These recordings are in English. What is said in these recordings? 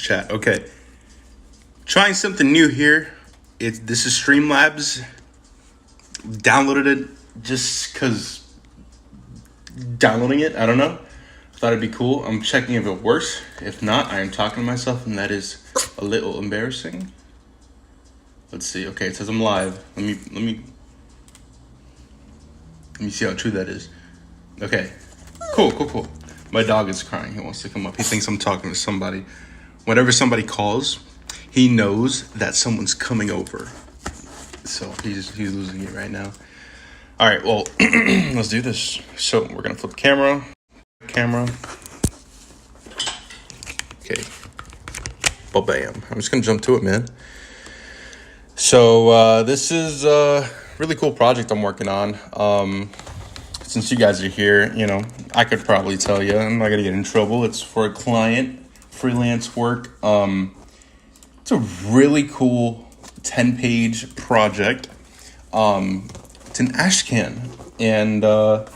chat. Okay. Trying something new here. This is Streamlabs. Downloaded it just because downloading it, I don't know. Thought it'd be cool. I'm checking if it works. If not, I am talking to myself, and that is a little embarrassing. Let's see. Okay, it says I'm live. Let me see how true that is. Okay. Cool. My dog is crying. He wants to come up. He thinks I'm talking to somebody. Whenever somebody calls, he knows that someone's coming over. So he's losing it right now. All right, well, let's do this. So we're gonna flip camera. Okay. Well, bam. I'm just gonna jump to it, man. So this is a really cool project I'm working on. Since you guys are here, I could probably tell you. I'm not gonna get in trouble. It's for a client, freelance work. It's a really cool 10-page project. It's an ashcan, and the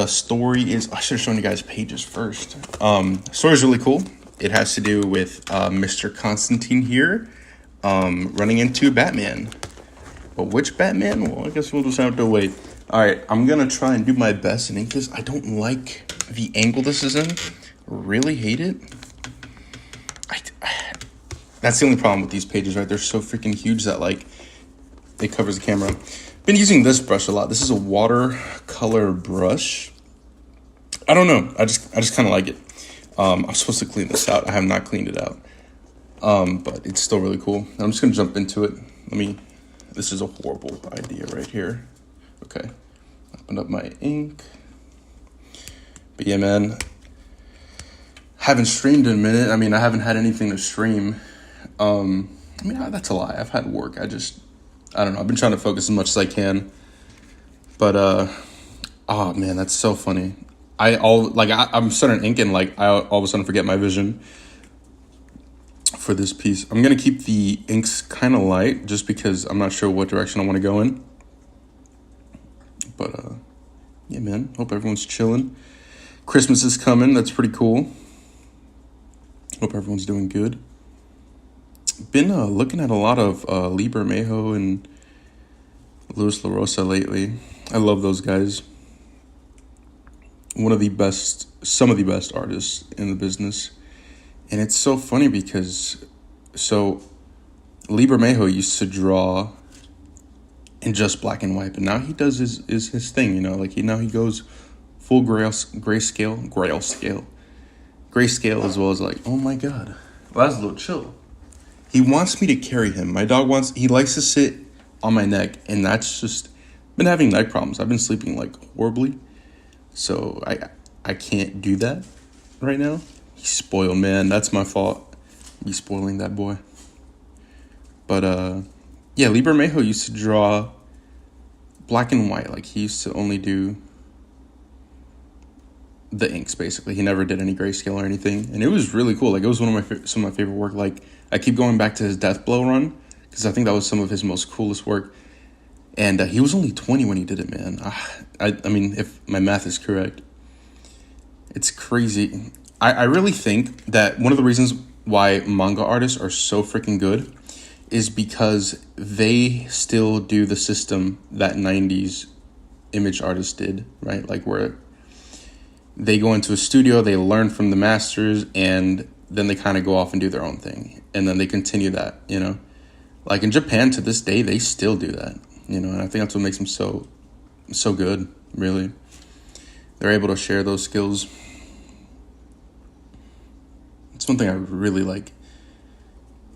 story is. I should have shown you guys pages first. The story is really cool. It has to do with Mr. Constantine here, running into Batman. But which Batman? Well, I guess we'll just have to wait. All right, I'm gonna try and do my best in ink this. I don't like the angle this is in. Really hate it. That's the only problem with these pages, right? They're so freaking huge that it covers the camera. Been using this brush a lot. This is a watercolor brush. I don't know. I just kind of like it. I'm supposed to clean this out. I have not cleaned it out. But it's still really cool. I'm just gonna jump into it. This is a horrible idea right here. Okay. Open up my ink. But yeah, man. Haven't streamed in a minute. I haven't had anything to stream. That's a lie. I've had work. I don't know. I've been trying to focus as much as I can. But, oh man, that's so funny. I'm starting ink and I all of a sudden forget my vision for this piece. I'm going to keep the inks kind of light just because I'm not sure what direction I want to go in. But, yeah, man. Hope everyone's chilling. Christmas is coming. That's pretty cool. Hope everyone's doing good. Been looking at a lot of Liber Mejo and Luis LaRosa lately. I love those guys. Some of the best artists in the business. And it's so funny because, Liber Mejo used to draw in just black and white, but now he does his thing, now he goes full grayscale, as well as oh my God, well, that's a little chill. He wants me to carry him. My dog he likes to sit on my neck, and that's just been having neck problems. I've been sleeping horribly, so I can't do that right now. He's spoiled, man. That's my fault. Me spoiling that boy. But Liber Mejo used to draw black and white. He used to only do the inks, basically. He never did any grayscale or anything, and it was really cool. It was some of my favorite work. I keep going back to his Death Blow run because I think that was some of his most coolest work. And he was only 20 when he did it, man. If my math is correct, it's crazy. I really think that one of the reasons why manga artists are so freaking good is because they still do the system that 90s image artists did, right? Where they go into a studio, they learn from the masters, and then they kind of go off and do their own thing. And then they continue that, in Japan to this day, they still do that, and I think that's what makes them so good, really. They're able to share those skills. It's one thing I really like.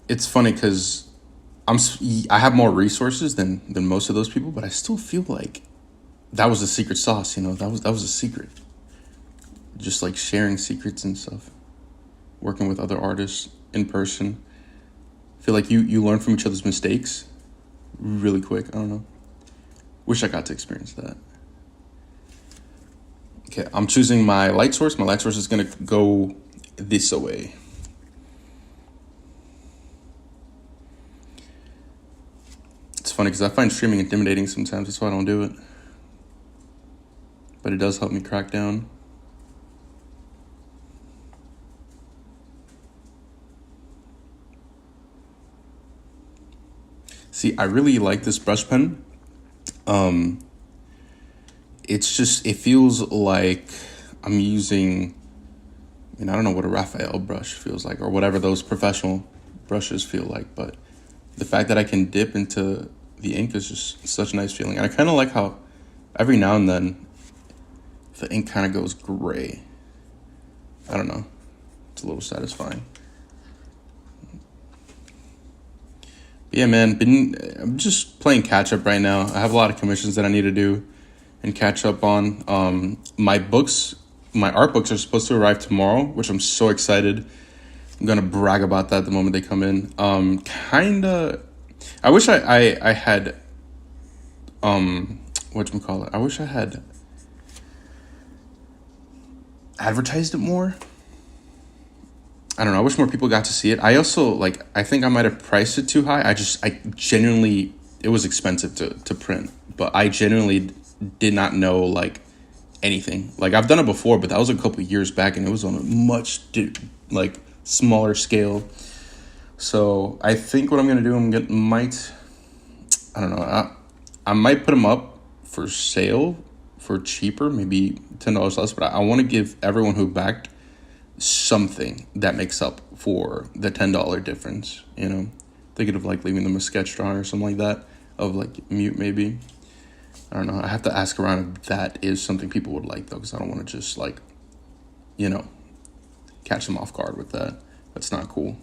It's funny because I have more resources than most of those people, but I still feel like that was the secret sauce, that was a secret. Just sharing secrets and stuff. Working with other artists in person. I feel like you learn from each other's mistakes really quick. I don't know. Wish I got to experience that. Okay, I'm choosing my light source. My light source is going to go this way. It's funny because I find streaming intimidating sometimes. That's why I don't do it. But it does help me crack down. See, I really like this brush pen. It's just, it feels like I'm using, I don't know what a Raphael brush feels like or whatever those professional brushes feel like, but the fact that I can dip into the ink is just such a nice feeling. And I kind of like how every now and then the ink kind of goes gray. I don't know. It's a little satisfying. But yeah, man, I'm just playing catch up right now. I have a lot of commissions that I need to do and catch up on. My art books are supposed to arrive tomorrow, which I'm so excited. I'm gonna brag about that the moment they come in. I wish I had whatchamacallit? I wish I had advertised it more. I don't know. I wish more people got to see it. I also I think I might have priced it too high. I genuinely, it was expensive to print, but I genuinely did not know anything. I've done it before, but that was a couple years back and it was on a much smaller scale. So I think what I'm going to do, I don't know. I might put them up for sale for cheaper, maybe $10 less, but I want to give everyone who backed something that makes up for the $10 difference, thinking of leaving them a sketch drawing or something like that of Mute maybe. I don't know. I have to ask around if that is something people would like though, because I don't want to just catch them off guard with that. That's not cool.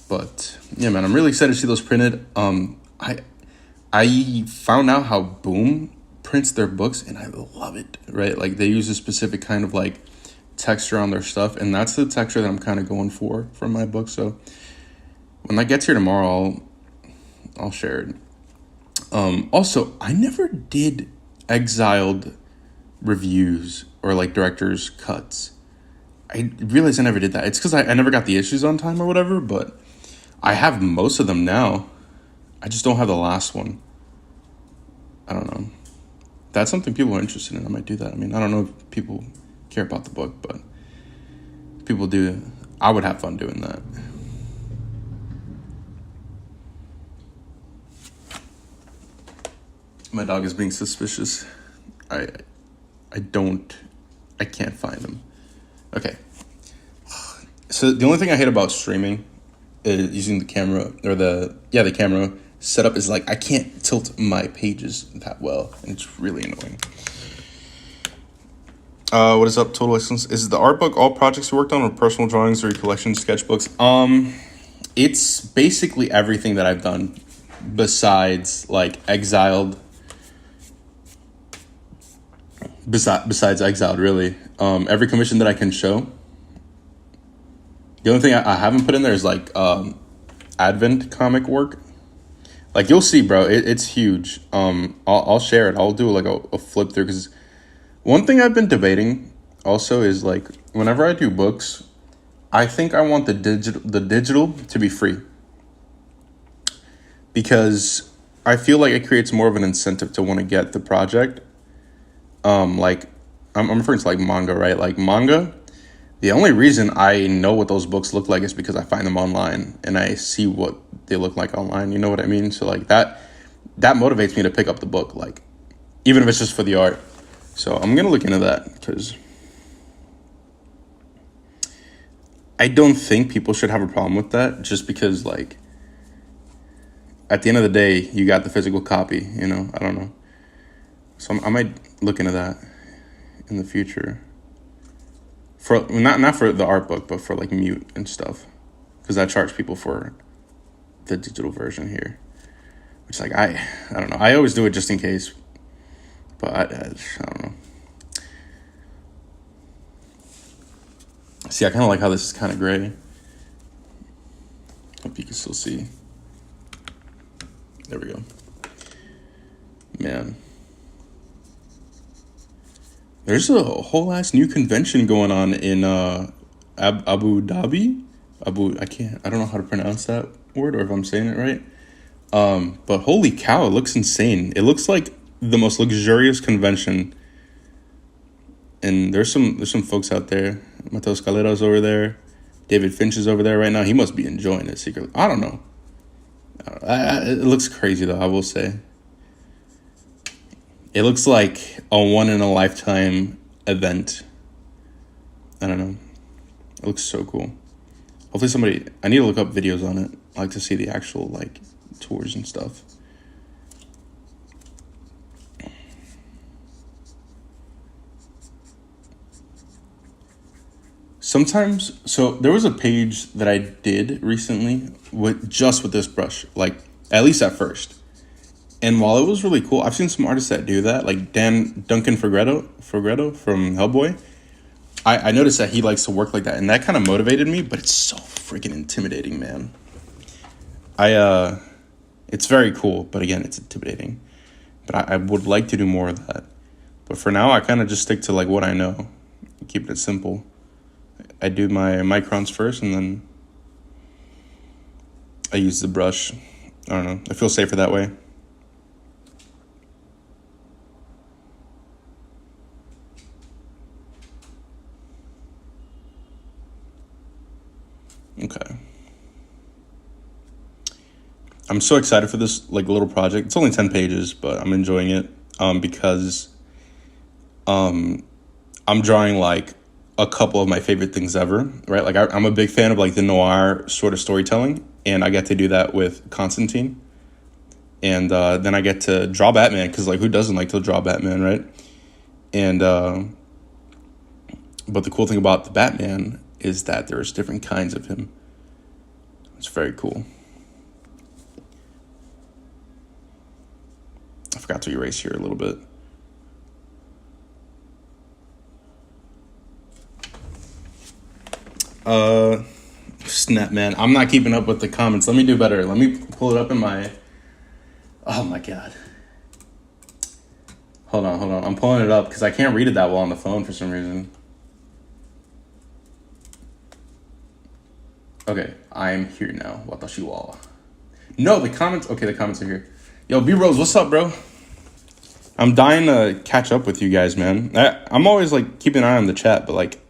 But yeah, man, I'm really excited to see those printed. I found out how Boom prints their books and I love it, right? They use a specific kind of texture on their stuff, and that's the texture that I'm kind of going for my book. So when that gets here tomorrow, I'll share it. Also, I never did Exiled reviews or director's cuts. I realized I never did that. It's because I never got the issues on time or whatever, but I have most of them now. I just don't have the last one. I don't know. That's something people are interested in. I might do that. I don't know if people care about the book, but if people do, I would have fun doing that. My dog is being suspicious. I can't find him. Okay. So the only thing I hate about streaming is using the camera or the camera setup is I can't tilt my pages that well, and it's really annoying. What is up, Total Excellence? Is the art book all projects you worked on or personal drawings or your collection sketchbooks? It's basically everything that I've done besides Exiled. Besides Exiled, really. Every commission that I can show. The only thing I haven't put in there is Advent comic work. You'll see, bro. It's huge. I'll share it. I'll do a flip through, because one thing I've been debating also is whenever I do books, I think I want the digital to be free, because I feel it creates more of an incentive to want to get the project. I'm referring to manga, right? Manga, the only reason I know what those books look like is because I find them online and I see what they look like online. You know what I mean? So that motivates me to pick up the book, even if it's just for the art. So I'm gonna look into that, because I don't think people should have a problem with that, just because at the end of the day, you got the physical copy, I don't know. So I might look into that in the future. For not for the art book, but for Mute and stuff, because I charge people for the digital version here, which I don't know. I always do it just in case, but I don't know. See, I kind of like how this is kind of gray. Hope you can still see. There we go. Man. There's a whole ass new convention going on in Abu Dhabi. I don't know how to pronounce that word, or if I'm saying it right. But holy cow, it looks insane. It looks like the most luxurious convention. And there's some folks out there. Mateo Scalera's over there. David Finch is over there right now. He must be enjoying it secretly. I don't know. It looks crazy though, I will say. It looks like a one in a lifetime event. I don't know. It looks so cool. Hopefully I need to look up videos on it. I like to see the actual like tours and stuff. Sometimes, so there was a page that I did recently with this brush, like at least at first. And while it was really cool, I've seen some artists that do that, like Duncan Fegredo from Hellboy. I noticed that he likes to work like that, and that kind of motivated me. But it's so freaking intimidating, man. It's very cool, but again, it's intimidating. But I would like to do more of that. But for now, I kind of just stick to like what I know, keep it simple. I do my microns first, and then I use the brush. I don't know. I feel safer that way. Okay. I'm so excited for this like little project. It's only 10 pages, but I'm enjoying it because I'm drawing like a couple of my favorite things ever, right? Like I'm a big fan of like the noir sort of storytelling, and I get to do that with Constantine. And then I get to draw Batman because like who doesn't like to draw Batman, right? And but the cool thing about the Batman is that there's different kinds of him. It's very cool. I forgot to erase here a little bit. Snap, man. I'm not keeping up with the comments. Let me do better. Let me pull it up in my... Oh, my God. Hold on. I'm pulling it up because I can't read it that well on the phone for some reason. Okay, I'm here now. Watashi wa. No, the comments... Okay, the comments are here. Yo, B-Rose, what's up, bro? I'm dying to catch up with you guys, man. I'm always, like, keeping an eye on the chat, but, like,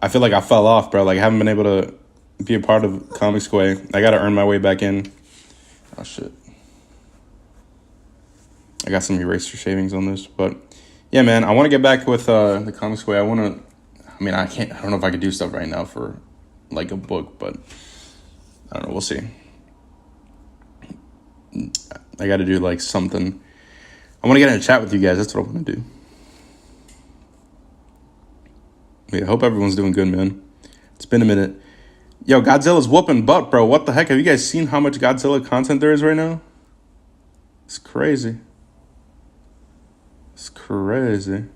I feel like I fell off, bro. Like, I haven't been able to be a part of Comics Way. I got to earn my way back in. Oh, shit. I got some eraser shavings on this. But, yeah, man, I want to get back with the Comics Way. I don't know if I could do stuff right now for, like, a book, but I don't know. We'll see. I got to do, like, something. I want to get in a chat with you guys. That's what I want to do. Yeah, I hope everyone's doing good, man. It's been a minute. Yo, Godzilla's whooping butt, bro. What the heck? Have you guys seen how much Godzilla content there is right now? It's crazy. It's crazy.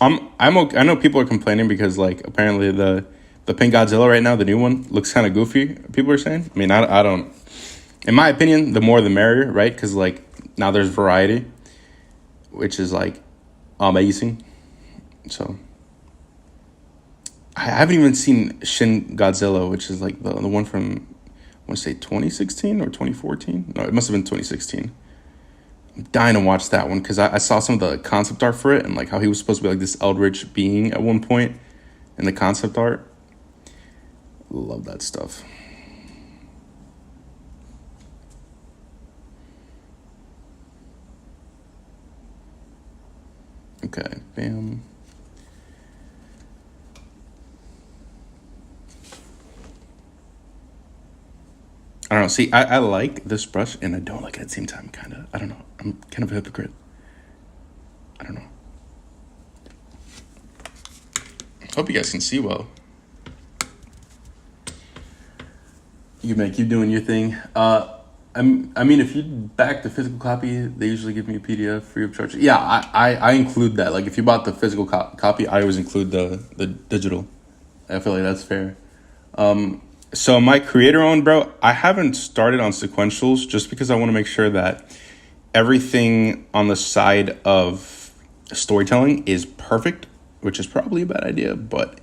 I'm okay. I know people are complaining because like apparently the pink Godzilla right now, the new one, looks kind of goofy. People are saying. I mean, I don't. In my opinion, the more the merrier, right? Because like now there's variety, which is like amazing. So. I haven't even seen Shin Godzilla, which is like the one from, I want to say 2016 or 2014. No, it must have been 2016. I'm dying to watch that one because I saw some of the concept art for it and like how he was supposed to be like this eldritch being at one point in the concept art. Love that stuff. Okay, bam. I don't know. See, I like this brush, and I don't like it at the same time, kind of. I don't know. I'm kind of a hypocrite. I don't know. Hope you guys can see well. You can keep doing your thing. I mean, if you back the physical copy, they usually give me a PDF free of charge. Yeah, I include that. Like, if you bought the physical copy, I always include the digital. I feel like that's fair. So my creator owned, bro, I haven't started on sequentials just because I want to make sure that everything on the side of storytelling is perfect, which is probably a bad idea, but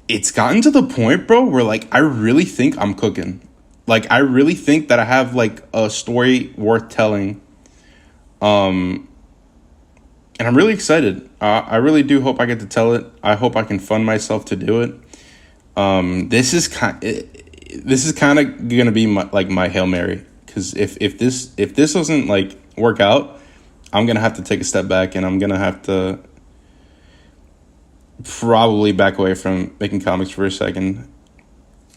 it's gotten to the point, bro, where like I really think I'm cooking. Like I really think that I have like a story worth telling. And I'm really excited. I really do hope I get to tell it. I hope I can fund myself to do it. This is this is kind of gonna be my Hail Mary, because if this doesn't like work out, I'm gonna have to take a step back, and I'm gonna have to probably back away from making comics for a second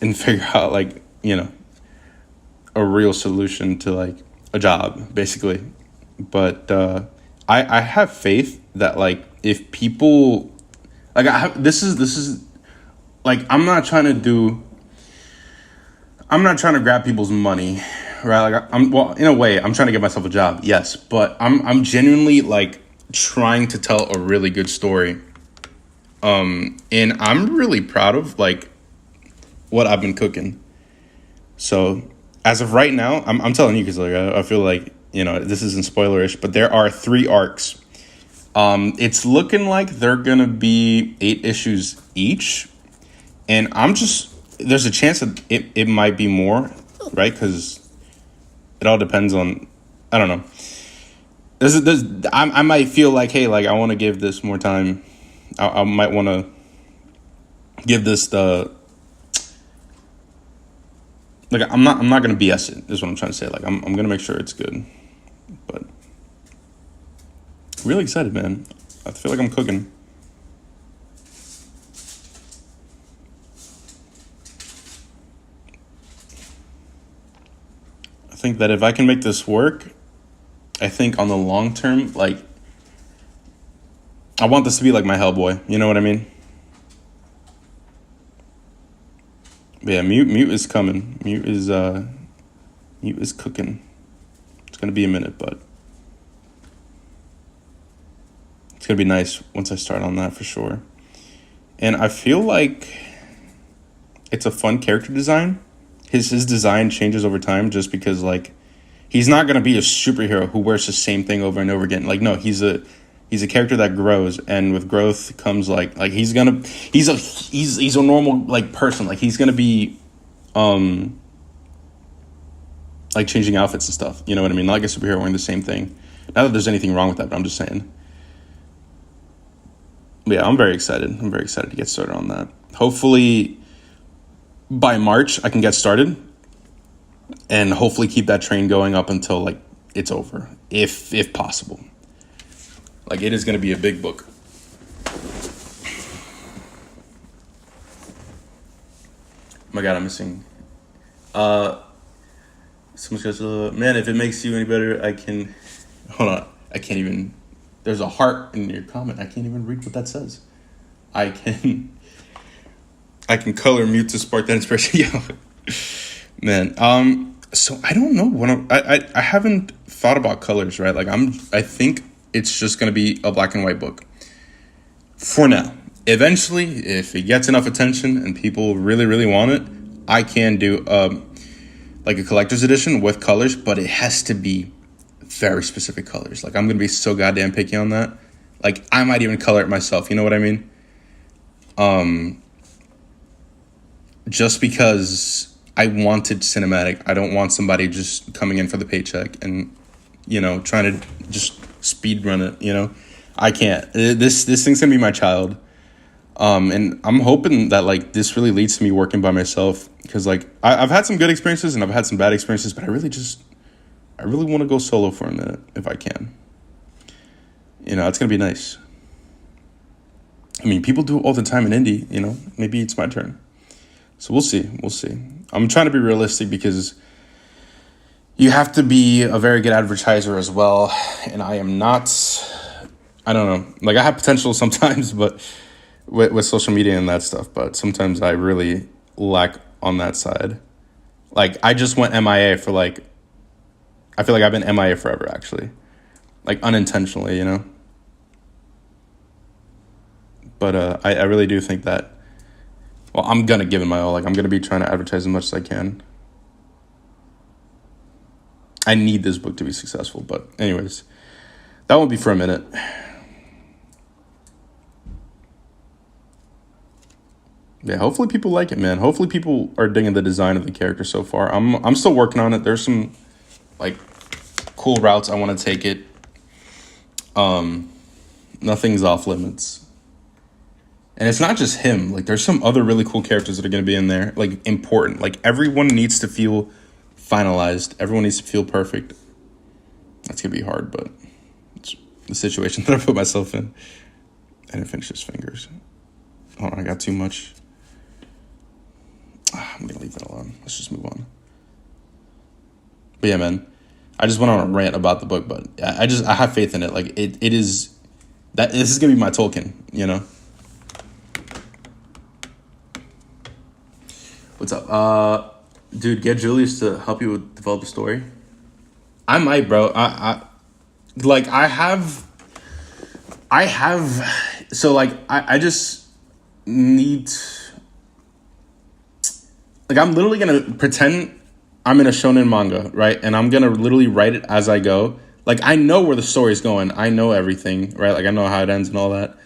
and figure out like, a real solution to like a job, basically. But I have faith that like if people like this is like I'm not trying to grab people's money, right? Like in a way I'm trying to get myself a job, yes, but I'm genuinely like trying to tell a really good story. And I'm really proud of like what I've been cooking. So as of right now, I'm telling you because like I feel like this isn't spoilerish, but there are 3 arcs. It's looking like they're gonna be 8 issues each, and there's a chance that it might be more, right? Because it all depends on, I don't know. I might feel like, hey, like I want to give this more time. I might want to give this like I'm not gonna BS it, is what I'm trying to say. Like I'm gonna make sure it's good. But really excited, man. I feel like I'm cooking. I think that if I can make this work, I think on the long term, like I want this to be like my Hellboy. You know what I mean? But yeah, mute is coming. Mute is cooking. It's gonna be a minute, but it's gonna be nice once I start on that for sure. And I feel like it's a fun character design. His design changes over time just because like he's not gonna be a superhero who wears the same thing over and over again. Like no, he's a character that grows, and with growth comes like he's a normal like person. Like he's gonna be like changing outfits and stuff. You know what I mean? Not like a superhero wearing the same thing. Not that there's anything wrong with that, but I'm just saying. But yeah, I'm very excited. I'm very excited to get started on that. Hopefully by March I can get started, and hopefully keep that train going up until like it's over, if possible. Like it is going to be a big book. Oh my God, I'm missing. Someone says, man, if it makes you any better, I can. Hold on, I can't even. There's a heart in your comment. I can't even read what that says. I can color mute to spark that inspiration. Yeah, man. So I don't know what I haven't thought about colors, right? Like I think it's just gonna be a black and white book for now. Eventually, if it gets enough attention and people really, really want it, I can do like a collector's edition with colors, but it has to be very specific colors. Like I'm gonna be so goddamn picky on that. Like I might even color it myself. You know what I mean? Just because I wanted cinematic. I don't want somebody just coming in for the paycheck and trying to just speed run it. I can't. This thing's gonna be my child. And I'm hoping that like this really leads to me working by myself, because like I've had some good experiences and I've had some bad experiences, but I really want to go solo for a minute if I can. It's gonna be nice. I mean, people do it all the time in indie. Maybe it's my turn. So we'll see. I'm trying to be realistic because you have to be a very good advertiser as well, and I am not. I don't know. Like I have potential sometimes, but with social media and that stuff, but sometimes I really lack on that side. Like I just went MIA for like, I feel like I've been MIA forever actually, like unintentionally, but I really do think that, well, I'm gonna give it my all. Like I'm gonna be trying to advertise as much as I can. I need this book to be successful, but anyways, that won't be for a minute. Yeah, hopefully people like it, man. Hopefully people are digging the design of the character so far. I'm still working on it. There's some like cool routes I want to take it. Nothing's off limits. And it's not just him. Like, there's some other really cool characters that are going to be in there. Like, important. Like, everyone needs to feel finalized. Everyone needs to feel perfect. That's going to be hard, but it's the situation that I put myself in. I didn't finish his fingers. Hold on, I got too much. I'm going to leave that alone. Let's just move on. But yeah, man. I just went on a rant about the book, but I have faith in it. Like, it is... This is going to be my Tolkien, you know? What's up? Dude, get Julius to help you develop a story. I might, bro. I just need... Like, I'm literally going to pretend I'm in a shonen manga, right? And I'm going to literally write it as I go. Like, I know where the story's going. I know everything, right? Like, I know how it ends and all that.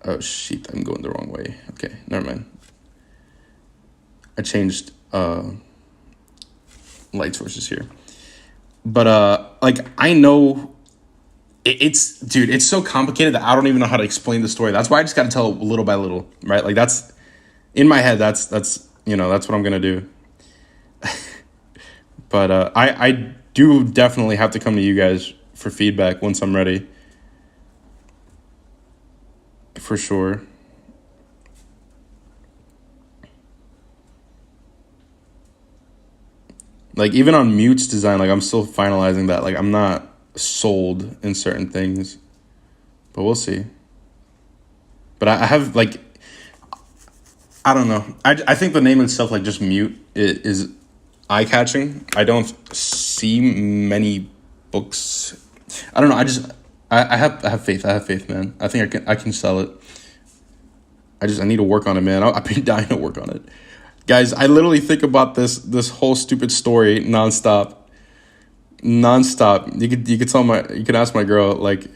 Oh, shit. I'm going the wrong way. Okay, never mind. I changed light sources here. But, like, I know... Dude, it's so complicated that I don't even know how to explain the story. That's why I just got to tell little by little, right? Like, that's... In my head, that's what I'm going to do. But I do definitely have to come to you guys for feedback once I'm ready. For sure. Like, even on Mute's design, like, I'm still finalizing that. Like, I'm not sold in certain things. But we'll see. But I have, like... I don't know. I think the name itself, like, just Mute, is eye-catching. I don't see many books. I don't know. I have faith. I have faith, man. I think I can sell it. I need to work on it, man. I've been dying to work on it. Guys, I literally think about this whole stupid story nonstop. You could ask my girl, like,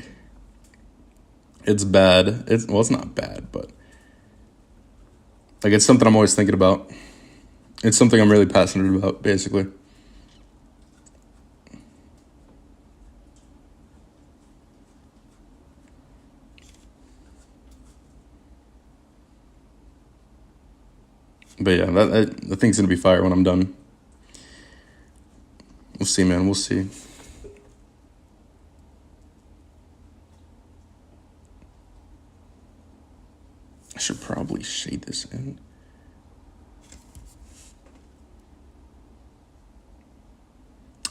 it's bad. It's not bad, but like, it's something I'm always thinking about. It's something I'm really passionate about, basically. But yeah, the thing's gonna be fire when I'm done. We'll see, man. We'll see. I should probably shade this in.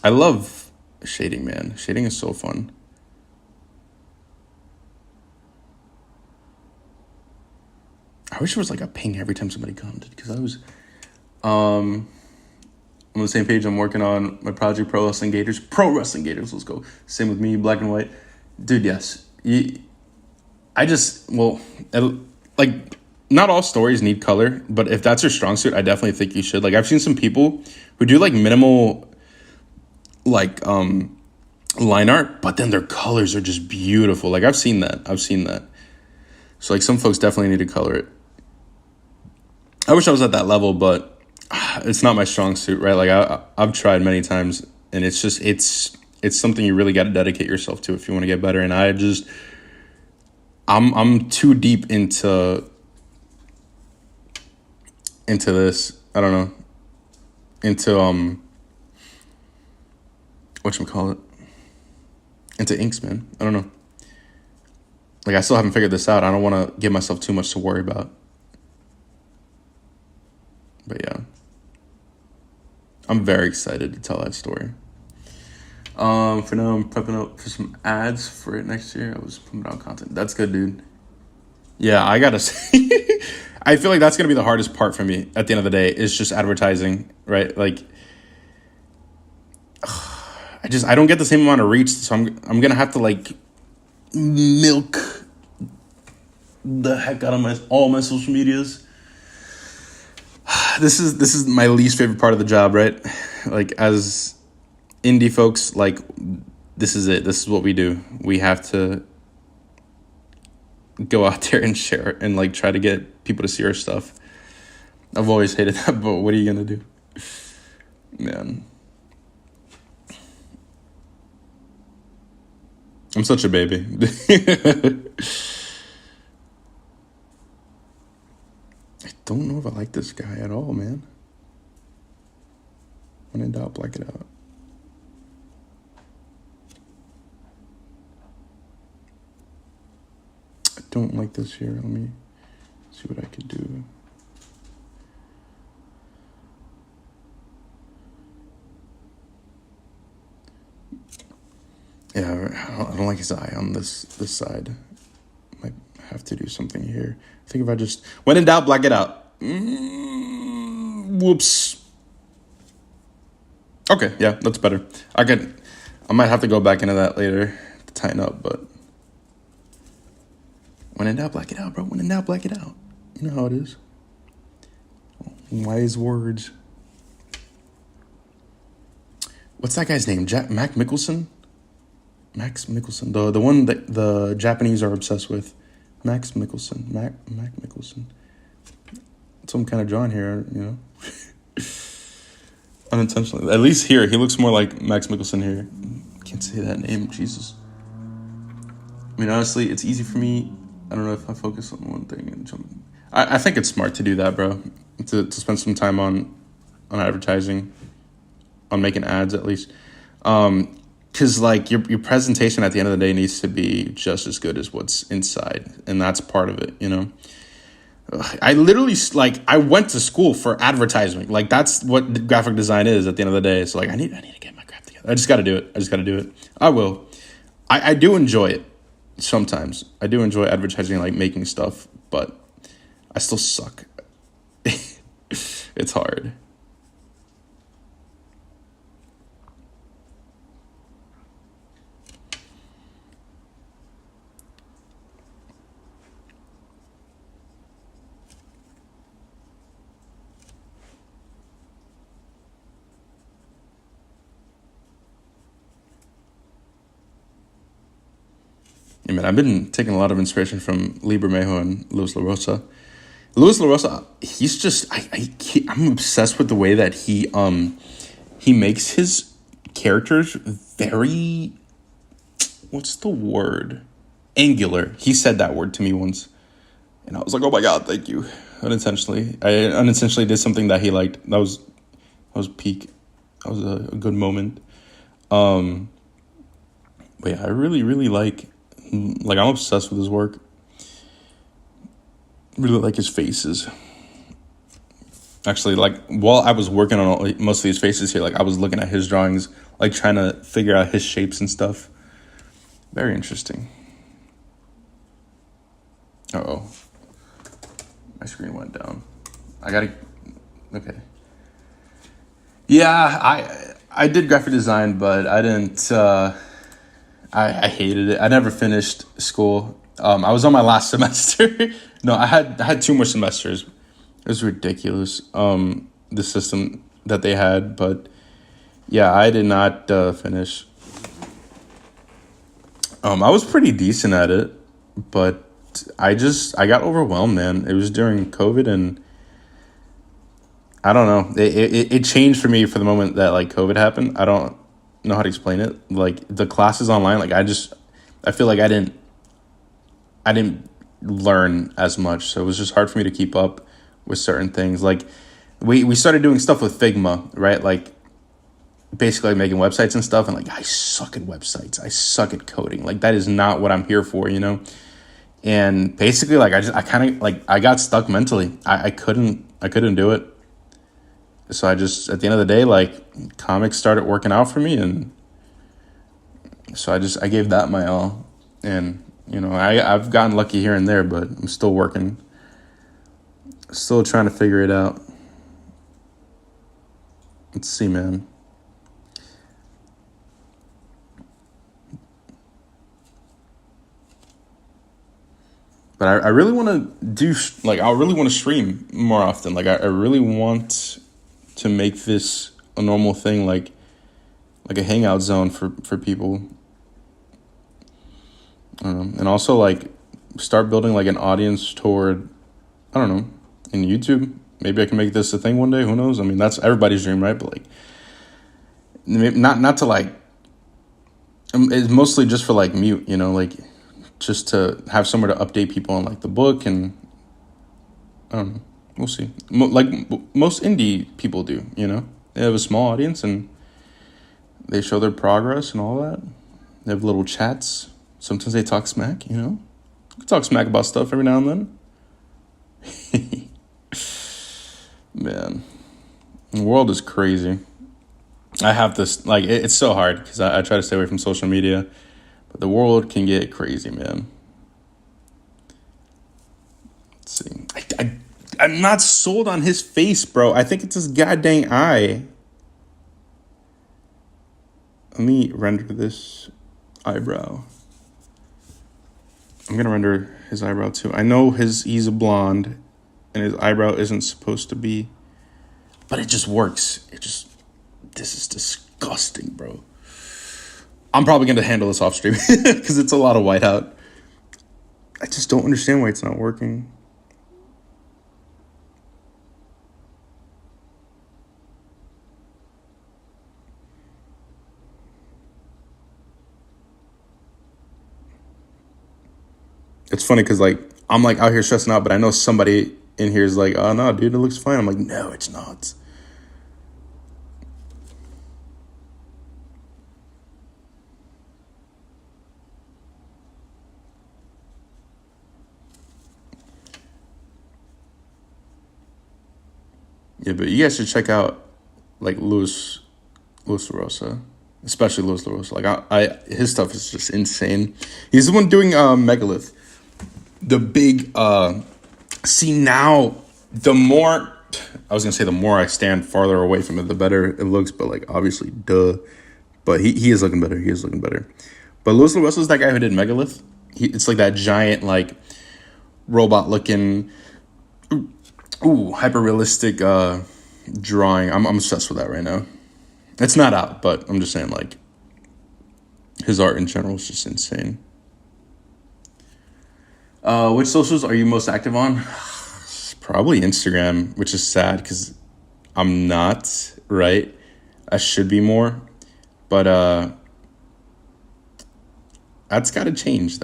I love shading, man. Shading is so fun. I wish there was like a ping every time somebody commented, because I was I'm on the same page. I'm working on my project, Pro Wrestling Gators. Let's go. Same with me, Black and White. Dude, yes. Like, not all stories need color, but if that's your strong suit, I definitely think you should. Like, I've seen some people who do like minimal like line art, but then their colors are just beautiful. Like, I've seen that. So like, some folks definitely need to color it. I wish I was at that level, but it's not my strong suit, right? Like, I've tried many times, and it's just it's something you really got to dedicate yourself to if you want to get better. And I'm too deep into this. I don't know. Into whatchamacallit? Into inks, man. I don't know. Like, I still haven't figured this out. I don't want to give myself too much to worry about. But yeah. I'm very excited to tell that story. For now, I'm prepping up for some ads for it next year. I was pumping out content. That's good, dude. Yeah, I gotta say, I feel like that's gonna be the hardest part for me at the end of the day, is just advertising, right? Like, I don't get the same amount of reach, so I'm gonna have to like milk the heck out of all my social medias. This is my least favorite part of the job, right? Like, as indie folks, like, this is it. This is what we do. We have to go out there and share and like try to get people to see our stuff. I've always hated that, but what are you gonna do, man? I'm such a baby. don't know if I like this guy at all, man. When in doubt, black it out. I don't like this here. Let me see what I could do. Yeah, I don't like his eye on this side. Might have to do something here. I think if I just, when in doubt, black it out. Whoops. Okay, yeah, that's better. I might have to go back into that later to tighten up, but when in doubt, black it out, bro. When in doubt, black it out. You know how it is. Wise words. What's that guy's name? Mac Mickelson? Max Mickelson, the one that the Japanese are obsessed with. Max Mickelson. Mac Mickelson. Some kind of drawing here, you know. Unintentionally. At least here, he looks more like Max Mickelson here. Can't say that name, Jesus. I mean, honestly, it's easy for me. I don't know if I focus on one thing and jump. I think it's smart to do that, bro. To spend some time on advertising, on making ads at least. Because, like, your presentation at the end of the day needs to be just as good as what's inside. And that's part of it, you know? I literally, like, I went to school for advertising. Like, that's what graphic design is at the end of the day. So, like, I need to get my crap together. I just got to do it. I will. I do enjoy it sometimes. I do enjoy advertising, like, making stuff. But I still suck. It's hard. I mean, I've been taking a lot of inspiration from Lee Bermejo and Luis LaRosa. Luis LaRosa, he's just I'm obsessed with the way that he makes his characters very, what's the word? Angular. He said that word to me once, and I was like, oh my god, thank you. I unintentionally did something that he liked. That was peak. That was a good moment. But yeah, I really like I'm obsessed with his work. Really like his faces. Actually, like, while I was working on most of these faces here, like, I was looking at his drawings, like, trying to figure out his shapes and stuff. Very interesting. Uh-oh. My screen went down. Okay. Yeah, I did graphic design, but I didn't, I hated it. I never finished school. I was on my last semester. No, I had 2 more semesters. It was ridiculous. The system that they had, but yeah, I did not finish. I was pretty decent at it, but I got overwhelmed, man. It was during COVID, and I don't know. It changed for me for the moment that, like, COVID happened. I don't know how to explain it. Like, the classes online, like, I feel like I didn't learn as much, so it was just hard for me to keep up with certain things. Like, we started doing stuff with Figma, right? Like, basically making websites and stuff, and, like, I suck at websites. I suck at coding. Like, that is not what I'm here for, you know? And basically, like, I kind of, like, I got stuck mentally. I couldn't do it. So I just, at the end of the day, like, comics started working out for me, and so I gave that my all. And, you know, I've gotten lucky here and there, but I'm still working. Still trying to figure it out. Let's see, man. But I really want to do, like, I really want to stream more often. Like, I really want to make this a normal thing, like a hangout zone for people. And also, like, start building, like, an audience toward, I don't know, in YouTube. Maybe I can make this a thing one day. Who knows? I mean, that's everybody's dream, right? But, like, not to, like, it's mostly just for, like, mute, you know, like, just to have somewhere to update people on, like, the book, and I don't know. We'll see. Most indie people do, you know? They have a small audience and they show their progress and all that. They have little chats. Sometimes they talk smack, you know? You can talk smack about stuff every now and then. Man, the world is crazy. I have this, like, it's so hard because I try to stay away from social media, but the world can get crazy, man. Let's see. I'm not sold on his face, bro. I think it's his goddamn eye. Let me render this eyebrow. I'm gonna render his eyebrow too. I know he's a blonde, and his eyebrow isn't supposed to be, but it just works. This is disgusting, bro. I'm probably gonna handle this off stream because it's a lot of whiteout. I just don't understand why it's not working. It's funny because, like, I'm, like, out here stressing out, but I know somebody in here is like, oh, no, dude, it looks fine. I'm like, no, it's not. Yeah, but you guys should check out, like, Luis LaRosa. Especially Luis LaRosa. Like, his stuff is just insane. He's the one doing Megalith. The big, see now, the more I stand farther away from it, the better it looks, but like, obviously, duh. But he is looking better, But Luis LaRosa is that guy who did Megalith. It's like that giant, like, robot-looking, hyper-realistic drawing. I'm obsessed with that right now. It's not out, but I'm just saying, like, his art in general is just insane. Which socials are you most active on? Probably Instagram, which is sad because I'm not, right? I should be more. But that's got to change.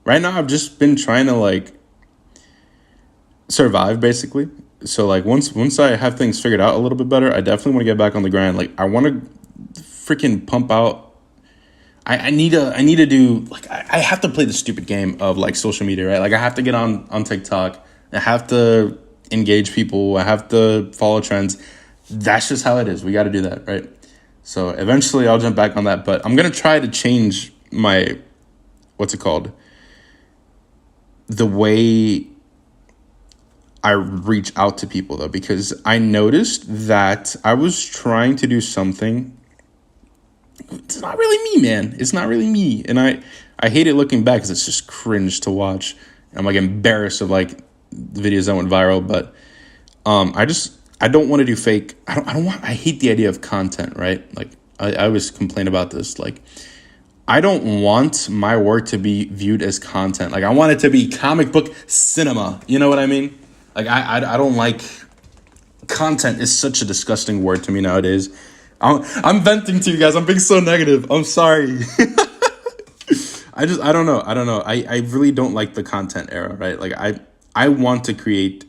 Right now, I've just been trying to, like, survive, basically. So, like, once I have things figured out a little bit better, I definitely want to get back on the grind. Like, I want to freaking pump out. I need to do, like, I have to play the stupid game of, like, social media, right? Like, I have to get on TikTok. I have to engage people. I have to follow trends. That's just how it is. We got to do that, right? So eventually I'll jump back on that. But I'm going to try to change my, the way I reach out to people, though, because I noticed that I was trying to do something. It's not really me, man. It's not really me. And I hate it looking back because it's just cringe to watch. I'm, like, embarrassed of, like, the videos that went viral. But I don't want to do fake. I hate the idea of content, right? Like, I always complain about this. Like, I don't want my work to be viewed as content. Like, I want it to be comic book cinema. You know what I mean? Like, I don't like, content is such a disgusting word to me nowadays. I'm venting to you guys. I'm being so negative. I'm sorry. I don't know. I really don't like the content era, right? Like, I want to create,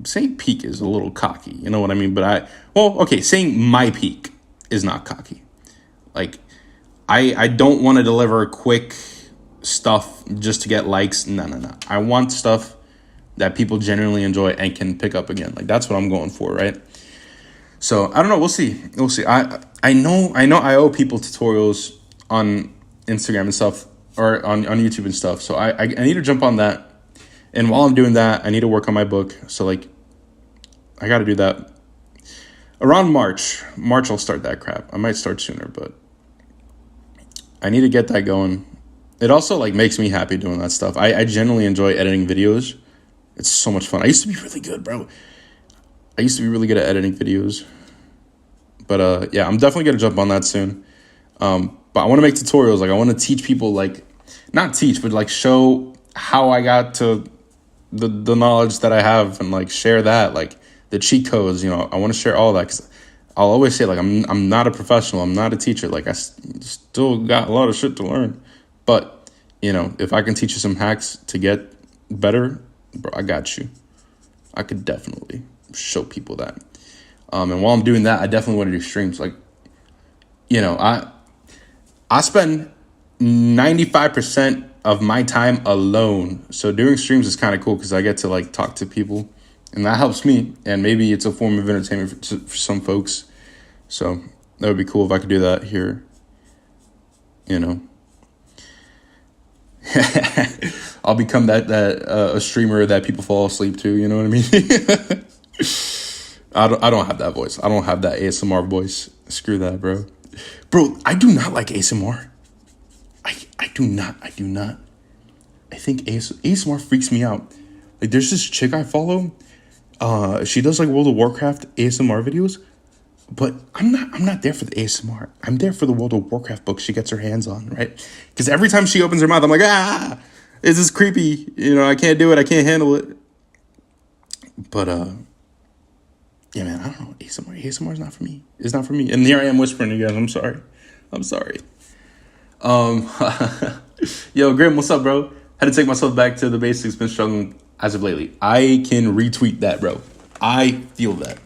saying peak is a little cocky. You know what I mean? But saying my peak is not cocky. Like, I don't want to deliver quick stuff just to get likes. No. I want stuff that people genuinely enjoy and can pick up again. Like, that's what I'm going for, right? So I don't know. We'll see. I know I owe people tutorials on Instagram and stuff, or on YouTube and stuff. So I need to jump on that. And while I'm doing that, I need to work on my book. So, like, I got to do that around March. I'll start that crap. I might start sooner, but I need to get that going. It also, like, makes me happy doing that stuff. I genuinely enjoy editing videos. It's so much fun. I used to be really good, bro. I used to be really good at editing videos. But, yeah, I'm definitely going to jump on that soon. But I want to make tutorials. Like, I want to teach people, like, not teach, but, like, show how I got to the knowledge that I have, and, like, share that, like, the cheat codes. You know, I want to share all that, because I'll always say, like, I'm not a professional. I'm not a teacher. Like, I still got a lot of shit to learn. But You know, if I can teach you some hacks to get better, bro, I got you. I could definitely show people that. And while I'm doing that, I definitely want to do streams. Like, you know, I spend 95% of my time alone. So doing streams is kind of cool because I get to like talk to people, and that helps me. And maybe it's a form of entertainment for some folks. So that would be cool if I could do that here. You know, I'll become that a streamer that people fall asleep to. You know what I mean? I don't have that voice. I don't have that ASMR voice. Screw that, bro. Bro, I do not like ASMR. I do not. I think ASMR freaks me out. Like, there's this chick I follow. She does like World of Warcraft ASMR videos, but I'm not there for the ASMR. I'm there for the World of Warcraft books she gets her hands on, right? Because every time she opens her mouth, I'm like, this is creepy. You know, I can't do it. I can't handle it. But yeah, man, I don't know. ASMR is not for me. It's not for me. And here I am whispering to you guys. I'm sorry. Yo, Grim, what's up, bro? Had to take myself back to the basics. Been struggling as of lately. I can retweet that, bro. I feel that.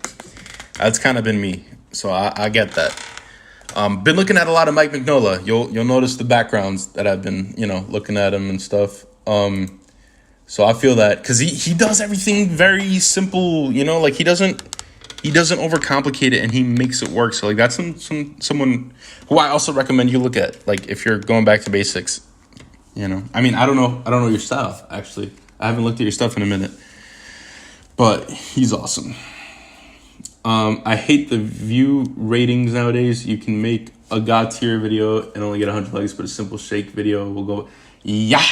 That's kind of been me. So I get that. Been looking at a lot of Mike Mignola. You'll notice the backgrounds that I've been, looking at him and stuff. So I feel that because he does everything very simple, like he doesn't overcomplicate it and he makes it work. So like that's someone who I also recommend you look at, like if you're going back to basics, I mean, I don't know your stuff, actually. I haven't looked at your stuff in a minute, but he's awesome. I hate the view ratings nowadays. You can make a God tier video and only get 100 likes, but a simple shake video will go, yeah.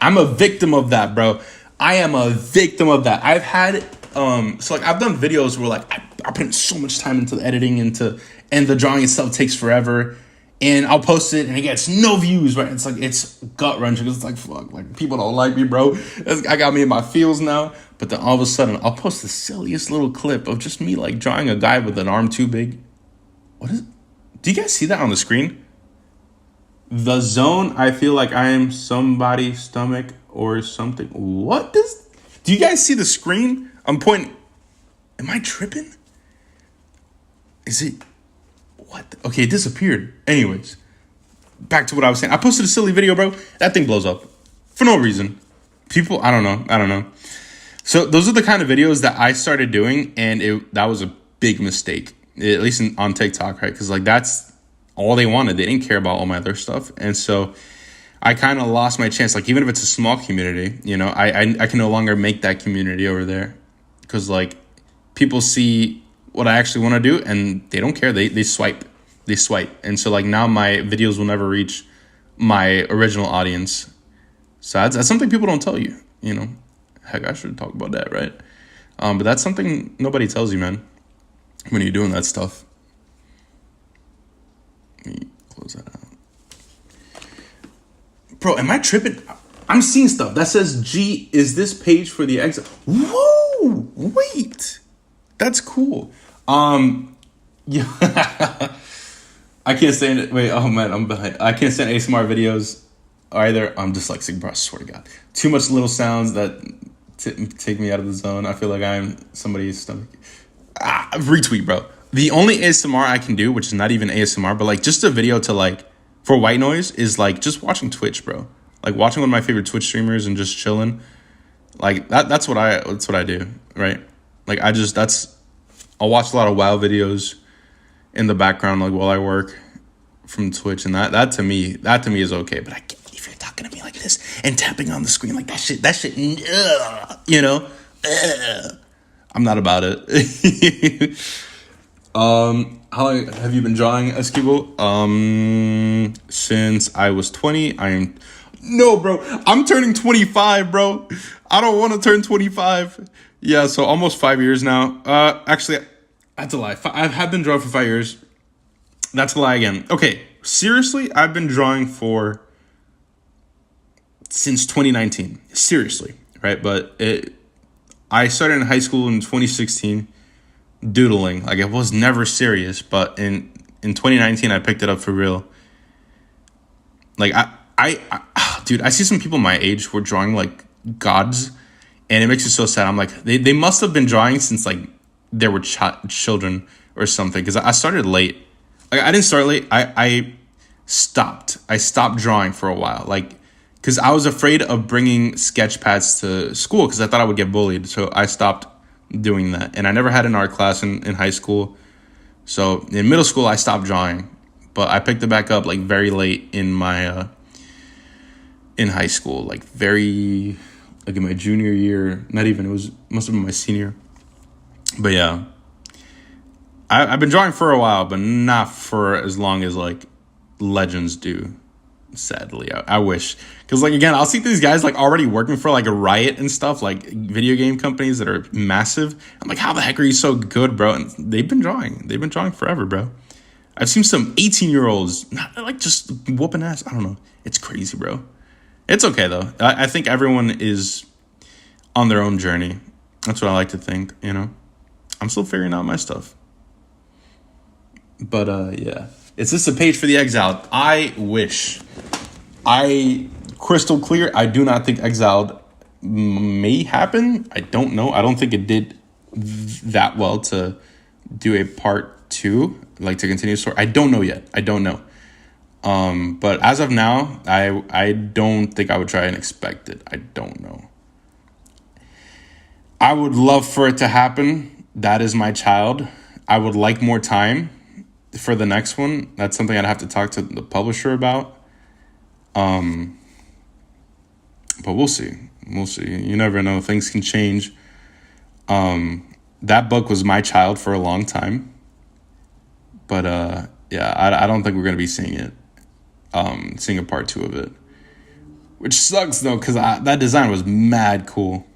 I'm a victim of that, bro. I am a victim of that. I've had, so like I've done videos where like I put in so much time into the editing and the drawing itself takes forever. And I'll post it and it gets no views, right? It's like, it's gut wrenching. It's like, fuck, like people don't like me, bro. I got me in my feels now. But then all of a sudden I'll post the silliest little clip of just me like drawing a guy with an arm too big. What is it? Do you guys see that on the screen? The zone, I feel like I am somebody's stomach or something. Do you guys see the screen? I'm pointing. Am I tripping? Is it? What? Okay, it disappeared. Anyways, back to what I was saying. I posted a silly video, bro. That thing blows up for no reason. People, I don't know. So those are the kind of videos that I started doing, and that was a big mistake, at least on TikTok, right? Because like that's all they wanted. They didn't care about all my other stuff, and so I kind of lost my chance. Like even if it's a small community, I can no longer make that community over there because like people see what I actually want to do and they don't care. They swipe. And so like now my videos will never reach my original audience. So that's something people don't tell you, Heck, I should talk about that, right? But that's something nobody tells you, man, when you're doing that stuff. Let me close that out. Bro, am I tripping? I'm seeing stuff that says, G, is this page for the exit? Whoa, wait. That's cool. Yeah. I can't stand it. Wait, oh man, I'm behind. I can't stand ASMR videos either. I'm dyslexic, bro. I swear to God. Too much little sounds that take me out of the zone. I feel like I'm somebody's stomach. Retweet, bro. The only ASMR I can do, which is not even ASMR, but like just a video to like for white noise is like just watching Twitch, bro. Like watching one of my favorite Twitch streamers and just chilling. Like that's what I do, right? Like I'll watch a lot of WoW videos in the background, like while I work from Twitch, and that to me is okay. But I can't, if you're talking to me like this and tapping on the screen like that shit, I'm not about it. How long have you been drawing, Esquivel? Since I was 20. No, bro. I'm turning 25, bro. I don't want to turn 25. Yeah, so almost 5 years now. Actually, that's a lie. I have been drawing for 5 years. That's a lie again. Okay, seriously, I've been drawing since 2019. Seriously, right? But I started in high school in 2016, doodling. Like, it was never serious, but in 2019, I picked it up for real. Like, dude, I see some people my age who are drawing like gods, and it makes me so sad. I'm like, they must have been drawing since like they were children or something. Because I started late. Like I didn't start late. I stopped. I stopped drawing for a while. Like, because I was afraid of bringing sketch pads to school because I thought I would get bullied. So I stopped doing that. And I never had an art class in high school. So in middle school, I stopped drawing. But I picked it back up like very late in my in high school, like very like in my junior year. Not even, must have been my senior. But yeah, I've been drawing for a while, but not for as long as like legends do. Sadly, I wish, because like again, I'll see these guys like already working for like a Riot and stuff, like video game companies that are massive. I'm like, how the heck are you so good, bro? And they've been drawing forever, bro. I've seen some 18-year-olds not like just whooping ass. I don't know. It's crazy, bro. It's okay though. I think everyone is on their own journey. That's what I like to think. You know, I'm still figuring out my stuff. But yeah, it's just a page for the Exiled. I wish. Crystal clear, I do not think Exiled may happen. I don't know. I don't think it did that well to do a part 2, like to continue the story. I don't know yet. I don't know. But as of now, I don't think I would try and expect it. I don't know. I would love for it to happen. That is my child. I would like more time for the next one. That's something I'd have to talk to the publisher about. But we'll see. We'll see. You never know. Things can change. That book was my child for a long time. But yeah, I don't think we're gonna be seeing it. Seeing a part 2 of it. Which sucks though, because that design was mad cool.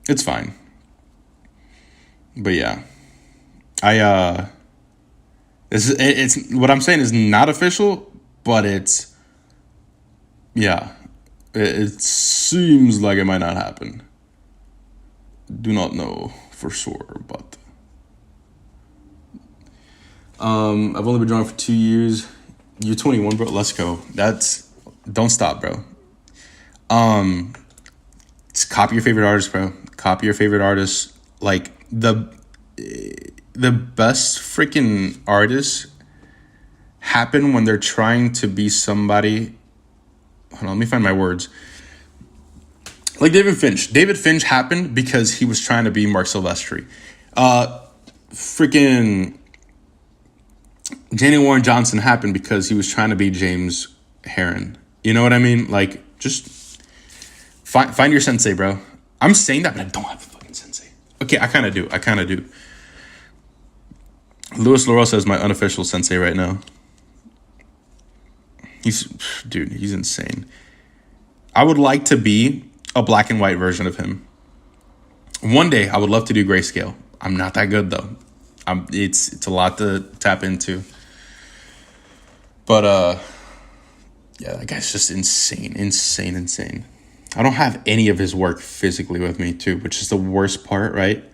It's fine. But yeah. It's what I'm saying is not official, but it's, yeah, it seems like it might not happen. Do not know for sure, but I've only been drawing for 2 years. You're 21, bro. Let's go. Don't stop, bro. Just copy your favorite artist, bro. Copy your favorite artist. Like the best freaking artists happen when they're trying to be somebody. Hold on, let me find my words. Like David Finch. David Finch happened because he was trying to be Mark Silvestri. Freaking Daniel Warren Johnson happened because he was trying to be James Heron. You know what I mean? Like, just find your sensei, bro. I'm saying that, but I don't have a fucking sensei. Okay, I kind of do. Louis LaRosa is my unofficial sensei right now. He's insane. I would like to be a black and white version of him. One day, I would love to do grayscale. I'm not that good, though. It's a lot to tap into. But, yeah, that guy's just insane. I don't have any of his work physically with me, too, which is the worst part, right?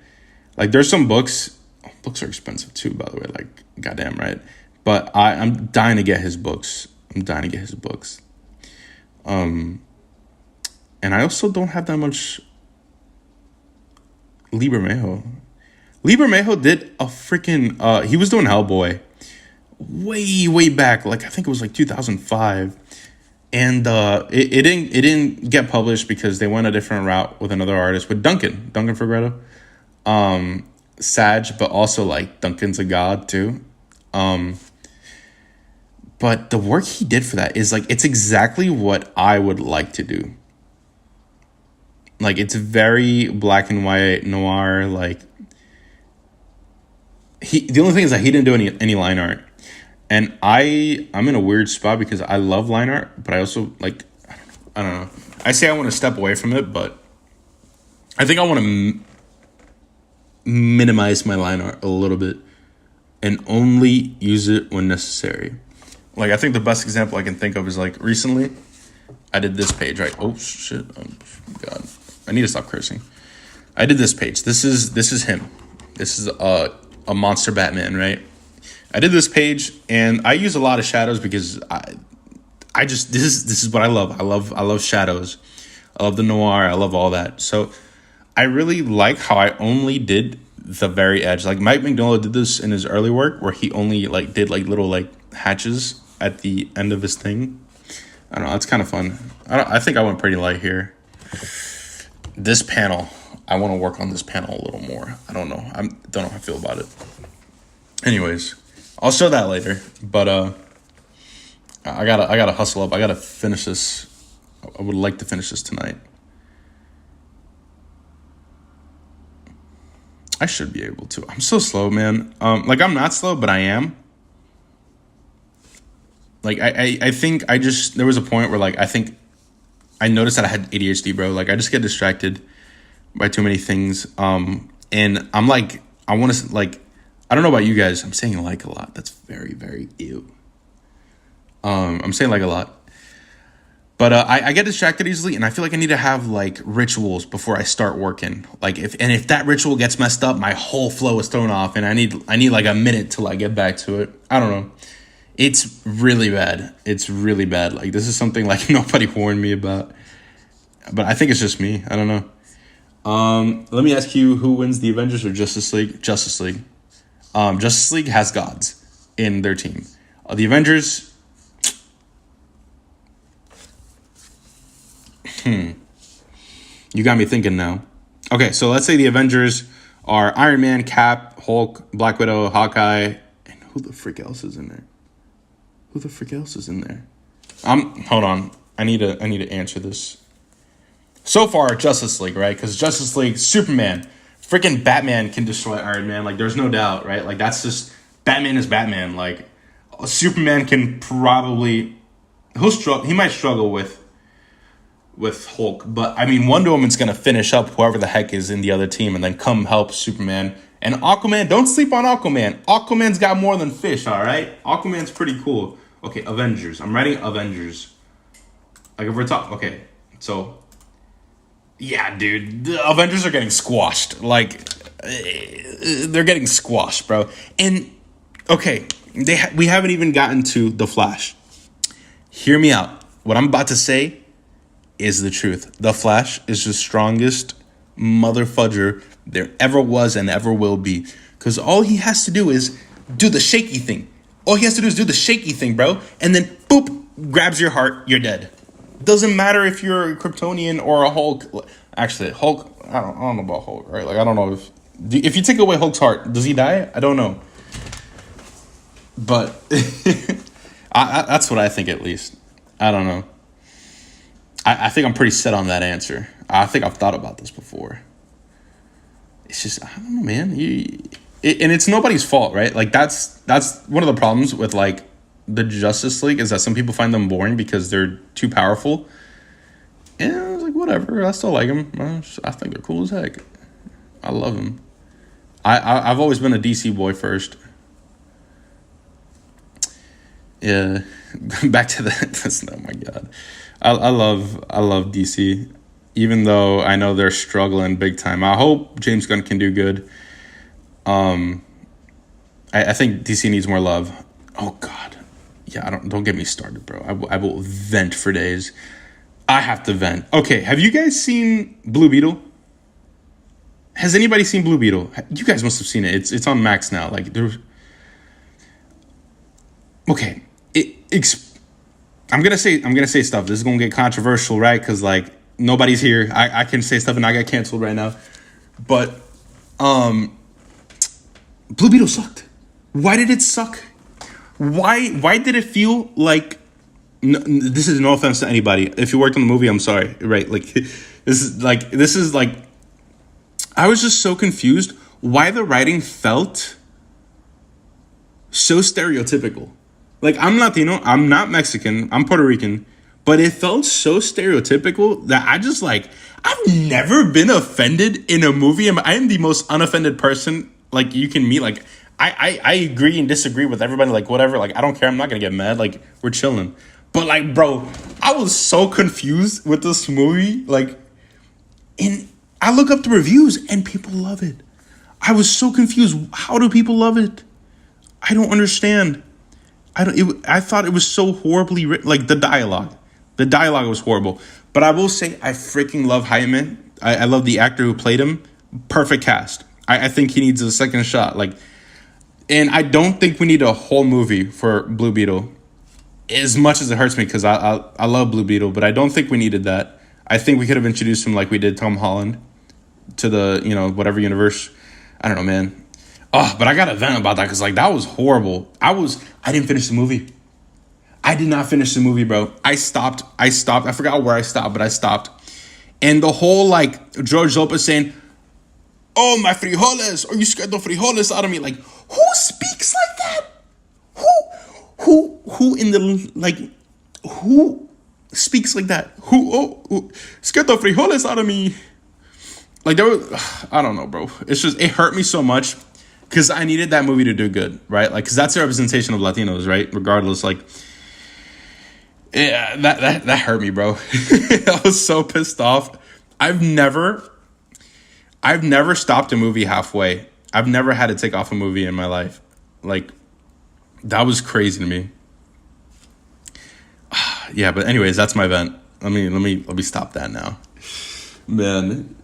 Like, there's some books. Books are expensive, too, by the way. Like, goddamn, right? But I'm dying to get his books. And I also don't have that much Lee Bermejo. Lee Bermejo did a freaking... he was doing Hellboy way back. Like, I think it was like 2005. And it didn't get published because they went a different route with another artist, with Duncan Fegredo. Sag, but also like Duncan's a god too. But the work he did for that is like, it's exactly what I would like to do. Like, it's very black and white noir. Like, the only thing is that he didn't do any line art. And I'm in a weird spot because I love line art, but I also like, I don't know. I say I want to step away from it, but I think I want to minimize my line art a little bit and only use it when necessary. Like, I think the best example I can think of is like recently I did this page, right? Oh shit. Oh, God. I need to stop cursing. I did this page. This is him. This is a monster Batman, right? I did this page and I use a lot of shadows because this is what I love. I love shadows. I love the noir. I love all that. So I really like how I only did the very edge. Like Mike Mignola did this in his early work where he only like did like little like hatches at the end of his thing. I don't know. It's kind of fun. I think I went pretty light here. This panel, I want to work on this panel a little more. I don't know. I don't know how I feel about it. Anyways, I'll show that later. But I gotta hustle up. I gotta finish this. I would like to finish this tonight. I should be able to. I'm so slow, man. Like I'm not slow, but I am. Like I think I just there was a point where like I think I noticed that I had ADHD, bro. Like I just get distracted by too many things. And I'm like I want to like I don't know about you guys. I'm saying like a lot. That's very very ew. I'm saying like a lot. But I get distracted easily, and I feel like I need to have like rituals before I start working. Like if that ritual gets messed up, my whole flow is thrown off, and I need like a minute to like get back to it. I don't know. It's really bad. It's really bad. Like this is something like nobody warned me about, but I think it's just me. I don't know. Let me ask you: who wins the Avengers or Justice League? Justice League. Justice League has gods in their team. The Avengers. You got me thinking now. Okay, so let's say the Avengers are Iron Man, Cap, Hulk, Black Widow, Hawkeye, and who the frick else is in there? Who the frick else is in there? Hold on. I need to answer this. So far, Justice League, right? Because Justice League, Superman, freaking Batman can destroy Iron Man. Like, there's no doubt, right? Like, that's just Batman is Batman. Like, Superman can probably he might struggle with Hulk, but I mean Wonder Woman's gonna finish up whoever the heck is in the other team and then come help Superman. And Aquaman, don't sleep on Aquaman. Aquaman's got more than fish, all right? Aquaman's pretty cool. Okay, Avengers. I'm writing Avengers. Like if we're talking, okay, so yeah, dude, the Avengers are getting squashed. Like they're getting squashed, bro. And okay, we haven't even gotten to the Flash. Hear me out. What I'm about to say is the truth. The Flash is the strongest motherfudger there ever was and ever will be. Because all he has to do is do the shaky thing. All he has to do is do the shaky thing, bro. And then, boop, grabs your heart, you're dead. Doesn't matter if you're a Kryptonian or a Hulk. Actually, Hulk, I don't know about Hulk, right? Like, I don't know if you take away Hulk's heart, does he die? I don't know. But that's what I think, at least. I don't know. I think I'm pretty set on that answer. I think I've thought about this before. It's just, I don't know, man. And it's nobody's fault, right? Like, that's one of the problems with, like, the Justice League is that some people find them boring because they're too powerful. And I was like, whatever. I still like them. I think they're cool as heck. I love them. I've always been a DC boy first. Yeah. Back to that. Oh, my God. I love DC, even though I know they're struggling big time. I hope James Gunn can do good. I think DC needs more love. Oh God, yeah. Don't get me started, bro. I will vent for days. I have to vent. Okay, have you guys seen Blue Beetle? Has anybody seen Blue Beetle? You guys must have seen it. It's on Max now. Like there's. Okay, I'm gonna say stuff. This is gonna get controversial, right? Because like nobody's here. I can say stuff and I got canceled right now. But Blue Beetle sucked. Why did it suck? Why did it feel like? No, this is no offense to anybody. If you worked on the movie, I'm sorry. Right? Like this is like. I was just so confused why the writing felt so stereotypical. Like, I'm Latino, I'm not Mexican, I'm Puerto Rican, but it felt so stereotypical that I've never been offended in a movie. I am the most unoffended person, like, you can meet. Like, I agree and disagree with everybody, like, whatever. Like, I don't care, I'm not gonna get mad. Like, we're chilling. But, like, bro, I was so confused with this movie. Like, and I look up the reviews, and people love it. I was so confused. How do people love it? I don't understand. I thought it was so horribly written. Like the dialogue was horrible. But I will say I freaking love Hyman. I love the actor who played him. Perfect cast. I think he needs a second shot. Like, and I don't think we need a whole movie for Blue Beetle. As much as it hurts me because I love Blue Beetle, but I don't think we needed that. I think we could have introduced him like we did Tom Holland to the, whatever universe. I don't know, man. Oh, but I got a vent about that because like that was horrible. I didn't finish the movie. I did not finish the movie, bro. I stopped. I forgot where I stopped, but I stopped. And the whole like George Lopez saying, "Oh, my frijoles, are you scared the frijoles out of me?" Like, who speaks like that? Who in the like, who speaks like that? Who scared the frijoles out of me? Like there was, I don't know, bro. It's just it hurt me so much because I needed that movie to do good, right? Like, because that's the representation of Latinos, right? Regardless, like, yeah, that hurt me, bro. I was so pissed off. I've never stopped a movie halfway. I've never had to take off a movie in my life. Like, that was crazy to me. Yeah, but anyways, that's my vent. Let me stop that now. Man.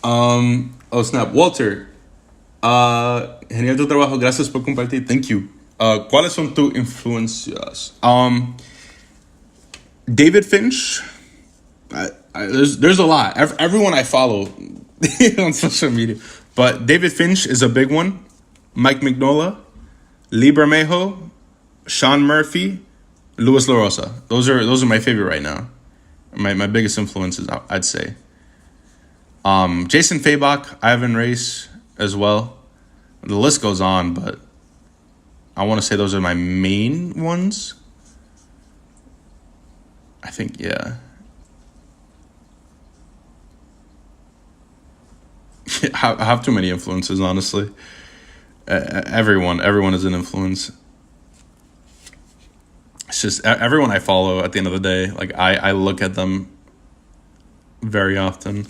Oh snap. Walter. Genial tu trabajo. Gracias por compartir. Thank you. ¿Cuáles son tus influencias? David Finch. There's a lot. Everyone I follow on social media, but David Finch is a big one. Mike Mignola, Lee Bermejo, Sean Murphy, Luis LaRosa. Those are my favorite right now. My biggest influences, I'd say. Jason Fabok, Ivan Reis as well. The list goes on, but I want to say those are my main ones. I think, yeah. I have too many influences, honestly. Everyone is an influence. It's just everyone I follow at the end of the day. Like, I look at them very often.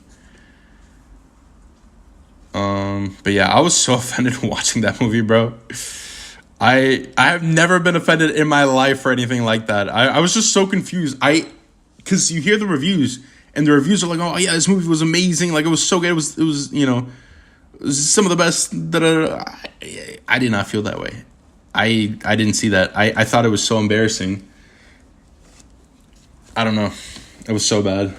But yeah, I was so offended watching that movie, bro. I have never been offended in my life for anything like that. I was just so confused. Because you hear the reviews, and the reviews are like, "Oh yeah, this movie was amazing. Like, it was so good. It was it was some of the best." I did not feel that way. I didn't see that. I thought it was so embarrassing. I don't know. It was so bad.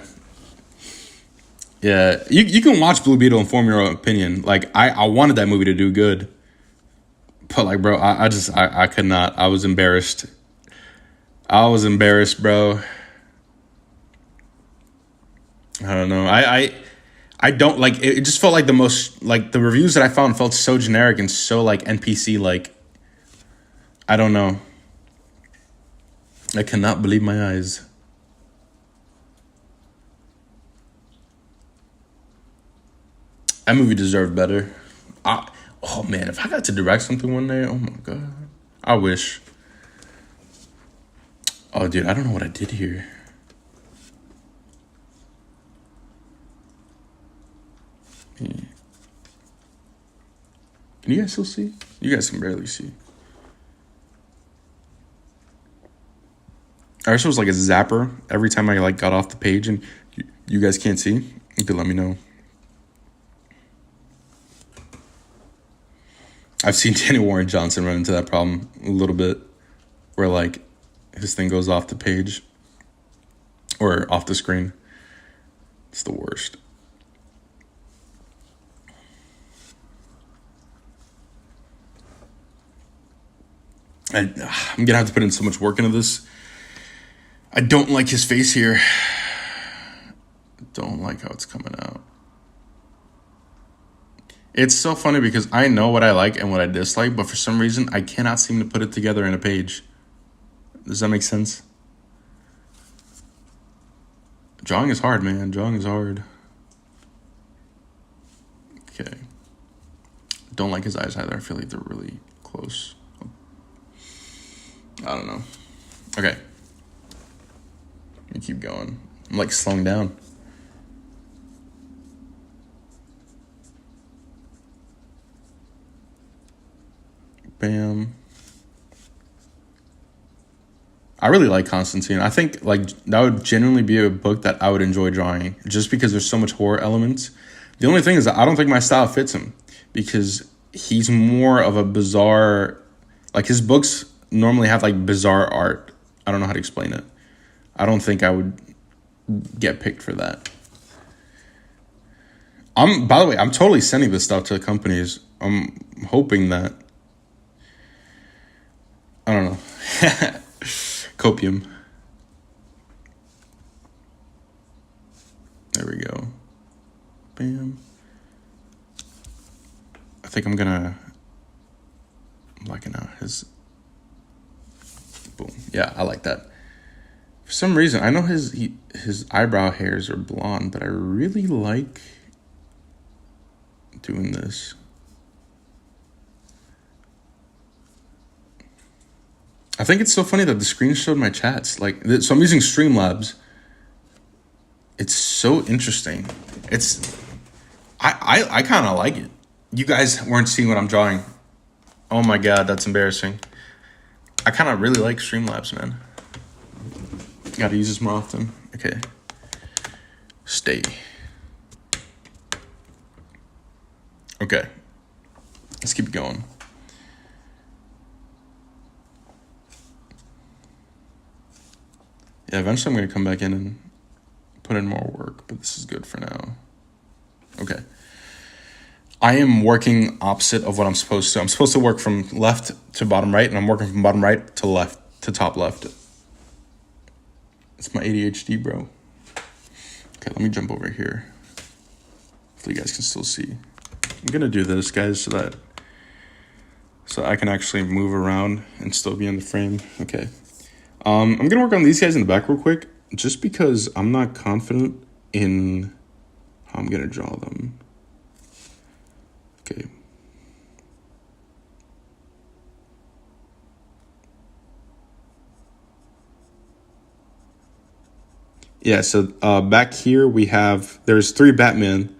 Yeah, you can watch Blue Beetle and form your own opinion. Like, I wanted that movie to do good. But, like, bro, I could not. I was embarrassed. Bro. I don't know. I don't, like, it just felt like the most, like, the reviews that I found felt so generic and so, like, NPC, like, I don't know. I cannot believe my eyes. That movie deserved better. Oh man, if I got to direct something one day, oh my god, I wish. Oh dude, I don't know what I did here. Yeah. Can you guys still see? You guys can barely see. I wish it was like a zapper every time I like got off the page and you guys can't see. You could let me know. I've seen Daniel Warren Johnson run into that problem a little bit, where like his thing goes off the page or off the screen. It's the worst. I'm gonna have to put in so much work into this. I don't like his face here. Don't like how it's coming out. It's so funny because I know what I like and what I dislike, but for some reason, I cannot seem to put it together in a page. Does that make sense? Drawing is hard, man. Drawing is hard. Okay. Don't like his eyes either. I feel like they're really close. I don't know. Okay. Let me keep going. I'm like slowing down. Bam. I really like Constantine. I think like that would genuinely be a book that I would enjoy drawing just because there's so much horror elements. The only thing is that I don't think my style fits him because he's more of a bizarre, like his books normally have like bizarre art. I don't know how to explain it. I don't think I would get picked for that. By the way, I'm totally sending this stuff to the companies. I'm hoping that, I don't know. Copium. There we go. Bam. I think I'm gonna liken out his. Boom. Yeah, I like that. For some reason, I know his eyebrow hairs are blonde, but I really like doing this. I think it's so funny that the screen showed my chats. Like, so I'm using Streamlabs. It's so interesting. I kind of like it. You guys weren't seeing what I'm drawing. Oh my God, that's embarrassing. I kind of really like Streamlabs, man. Gotta use this more often. Okay. Stay. Okay. Let's keep it going. Yeah, eventually I'm going to come back in and put in more work, but this is good for now. Okay. I am working opposite of what I'm supposed to. I'm supposed to work from left to bottom right, and I'm working from bottom right to left to top left. It's my ADHD, bro. Okay, let me jump over here. Hopefully you guys can still see. I'm going to do this, guys, so I can actually move around and still be in the frame. Okay. I'm going to work on these guys in the back real quick, just because I'm not confident in how I'm going to draw them. Okay. Yeah, so back here there's 3 Batman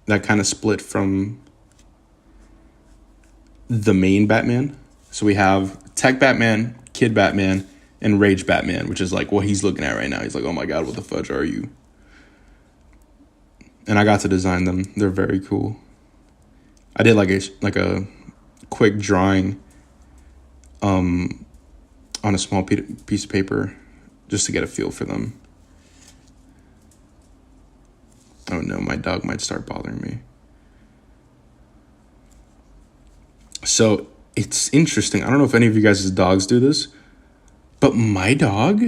that kind of split from the main Batman. So we have Tech Batman, Kid Batman, and Rage Batman, which is like what he's looking at right now. He's like, oh my God, what the fudge are you? And I got to design them. They're very cool. I did like a quick drawing on a small piece of paper just to get a feel for them. Oh no, my dog might start bothering me. So it's interesting. I don't know if any of you guys' dogs do this, but my dog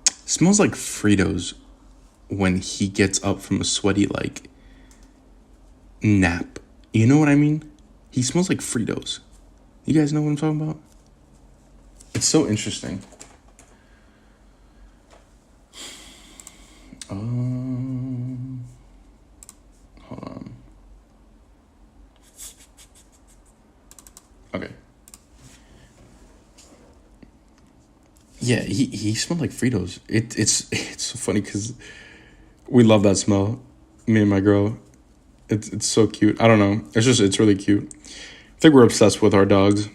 smells like Fritos when he gets up from a sweaty, like, nap. You know what I mean? He smells like Fritos. You guys know what I'm talking about? It's so interesting. Hold on. Okay. Yeah, he smelled like Fritos. It's so funny because we love that smell. Me and my girl. It's so cute. I don't know. It's really cute. I think we're obsessed with our dogs.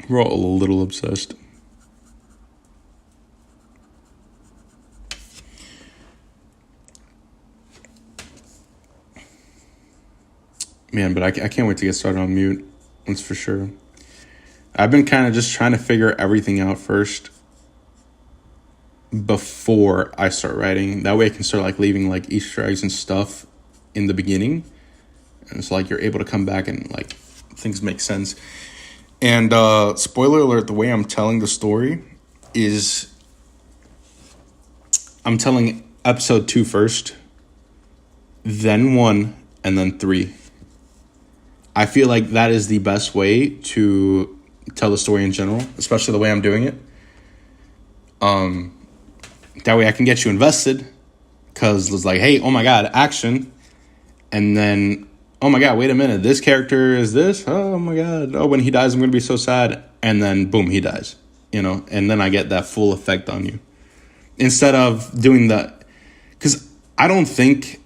We're all a little obsessed. Man, but I can't wait to get started on Mute. That's for sure. I've been kind of just trying to figure everything out first before I start writing. That way I can start like leaving like Easter eggs and stuff in the beginning. And it's like you're able to come back and like things make sense. And spoiler alert, the way I'm telling the story is I'm telling episode 2 first, then 1, and then 3. I feel like that is the best way to tell the story in general, especially the way I'm doing it. That way I can get you invested, because it's like, hey, oh my God, action. And then, oh my God, wait a minute, this character is this? Oh my God, oh, when he dies, I'm going to be so sad. And then, boom, he dies, and then I get that full effect on you. Instead of doing that, because I don't think,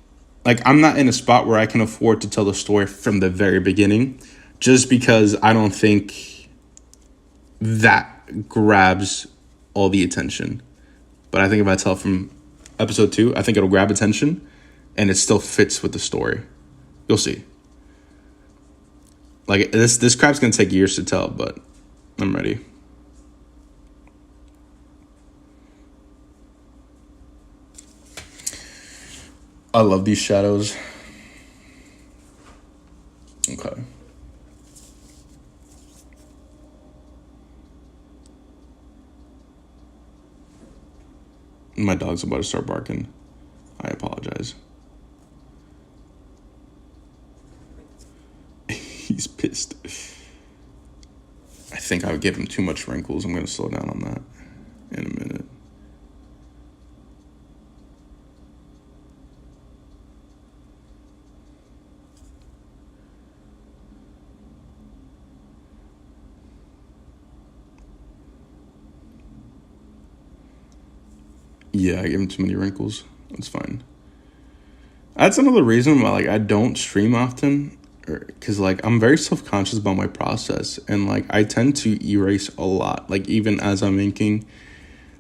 like, I'm not in a spot where I can afford to tell the story from the very beginning, just because I don't think that grabs all the attention. But I think if I tell from episode 2, I think it'll grab attention and it still fits with the story. You'll see. Like, this crap's gonna take years to tell, but I'm ready. I love these shadows. Okay. My dog's about to start barking. I apologize. He's pissed. I think I would give him too much wrinkles. I'm going to slow down on that in a minute. Yeah, I gave him too many wrinkles. That's fine. That's another reason why, like, I don't stream often, because, like, I'm very self-conscious about my process, and, like, I tend to erase a lot. Like, even as I'm inking,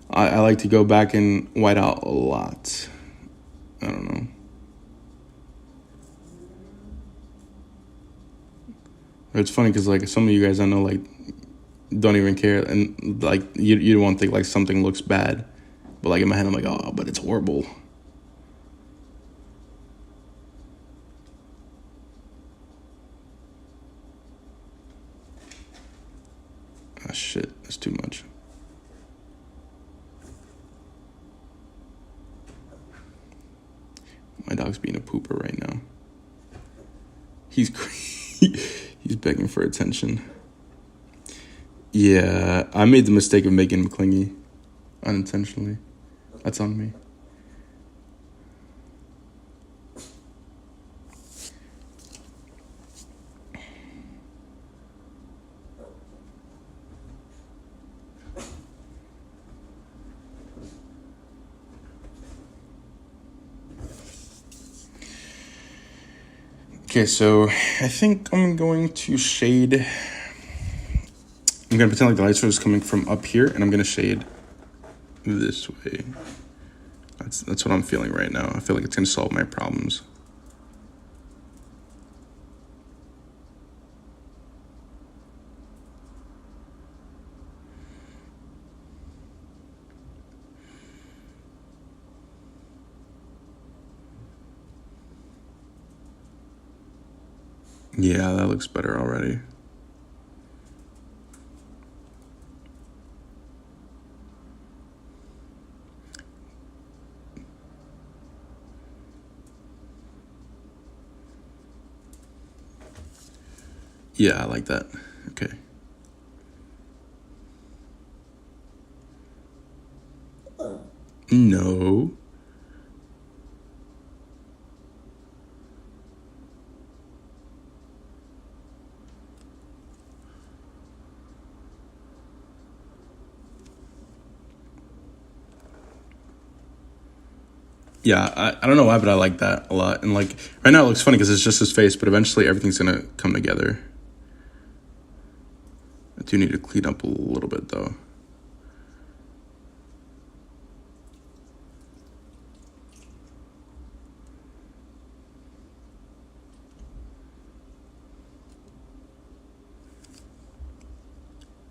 I like to go back and white out a lot. I don't know. It's funny because, like, some of you guys I know, like, don't even care, and, like, you don't think, like, something looks bad. But, like, in my head, I'm like, oh, but it's horrible. Ah, shit. That's too much. My dog's being a pooper right now. He's begging for attention. Yeah, I made the mistake of making him clingy unintentionally. That's on me. Okay, so I think I'm going to shade. I'm going to pretend like the light source is coming from up here, and I'm going to shade this way. That's what I'm feeling right now. I feel like it's going to solve my problems. Yeah, that looks better already. Yeah, I like that. Okay. No. Yeah, I don't know why, but I like that a lot. And, like, right now it looks funny because it's just his face, but eventually everything's going to come together. I do need to clean up a little bit, though.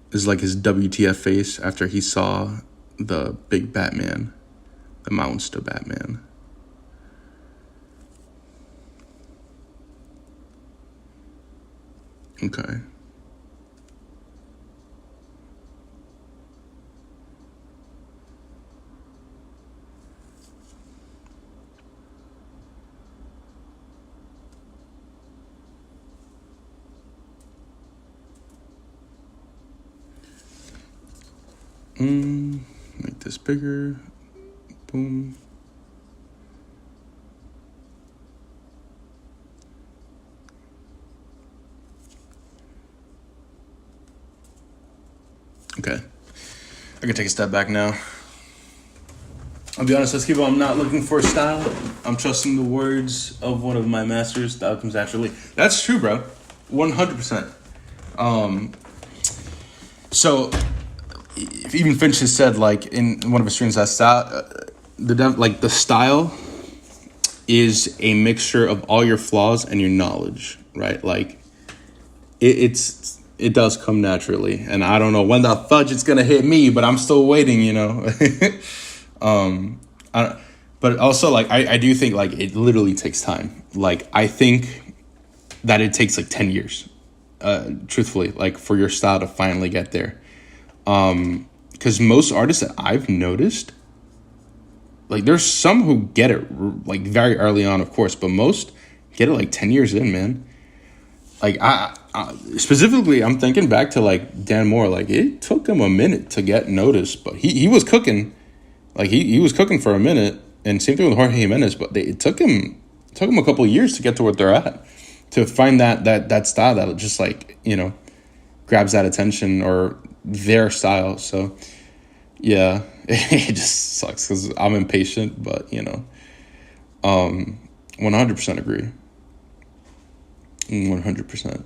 This is like his WTF face after he saw the big Batman, the Monster Batman. Okay. Make this bigger. Boom. Okay. I can take a step back now. I'll be honest, let's keep on. I'm not looking for a style. I'm trusting the words of one of my masters, style comes naturally. That's true, bro. 100%. So even Finch has said, like, in one of his streams, that the style is a mixture of all your flaws and your knowledge, right? Like, it does come naturally, and I don't know when the fudge it's gonna hit me, but I'm still waiting, you know. But also, like, I do think, like, it literally takes time. Like, I think that it takes like 10 years, truthfully, like, for your style to finally get there. Because most artists that I've noticed, like, there's some who get it like very early on, of course, but most get it like 10 years in, man. Like, I specifically, I'm thinking back to, like, Dan Moore. Like, it took him a minute to get noticed, but he was cooking. Like, he was cooking for a minute, and same thing with Jorge Jimenez. But it took him a couple of years to get to where they're at, to find that style that just, like, you know, grabs that attention, or their style. So yeah, it just sucks because I'm impatient, but, you know, 100% agree. 100%.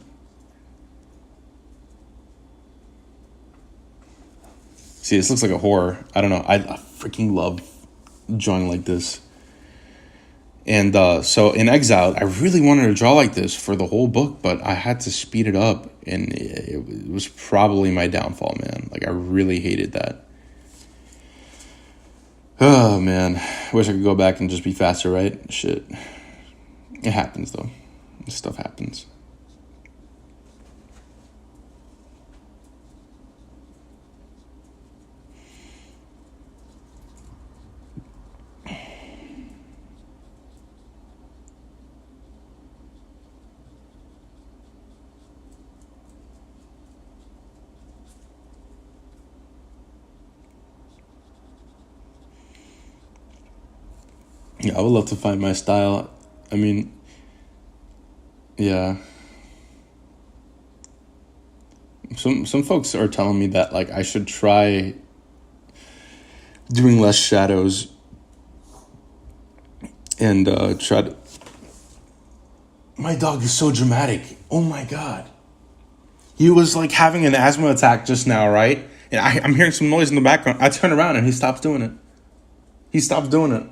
See, this looks like a horror. I don't know. I freaking love drawing like this. And so in Exile, I really wanted to draw like this for the whole book, but I had to speed it up, and it was probably my downfall, man. Like, I really hated that. Oh, man. I wish I could go back and just be faster, right? Shit. It happens, though. This stuff happens. Yeah, I would love to find my style. I mean, yeah. Some folks are telling me that, like, I should try doing less shadows and try to. My dog is so dramatic. Oh my god. He was, like, having an asthma attack just now, right? And I'm hearing some noise in the background. I turn around and he stops doing it. He stops doing it.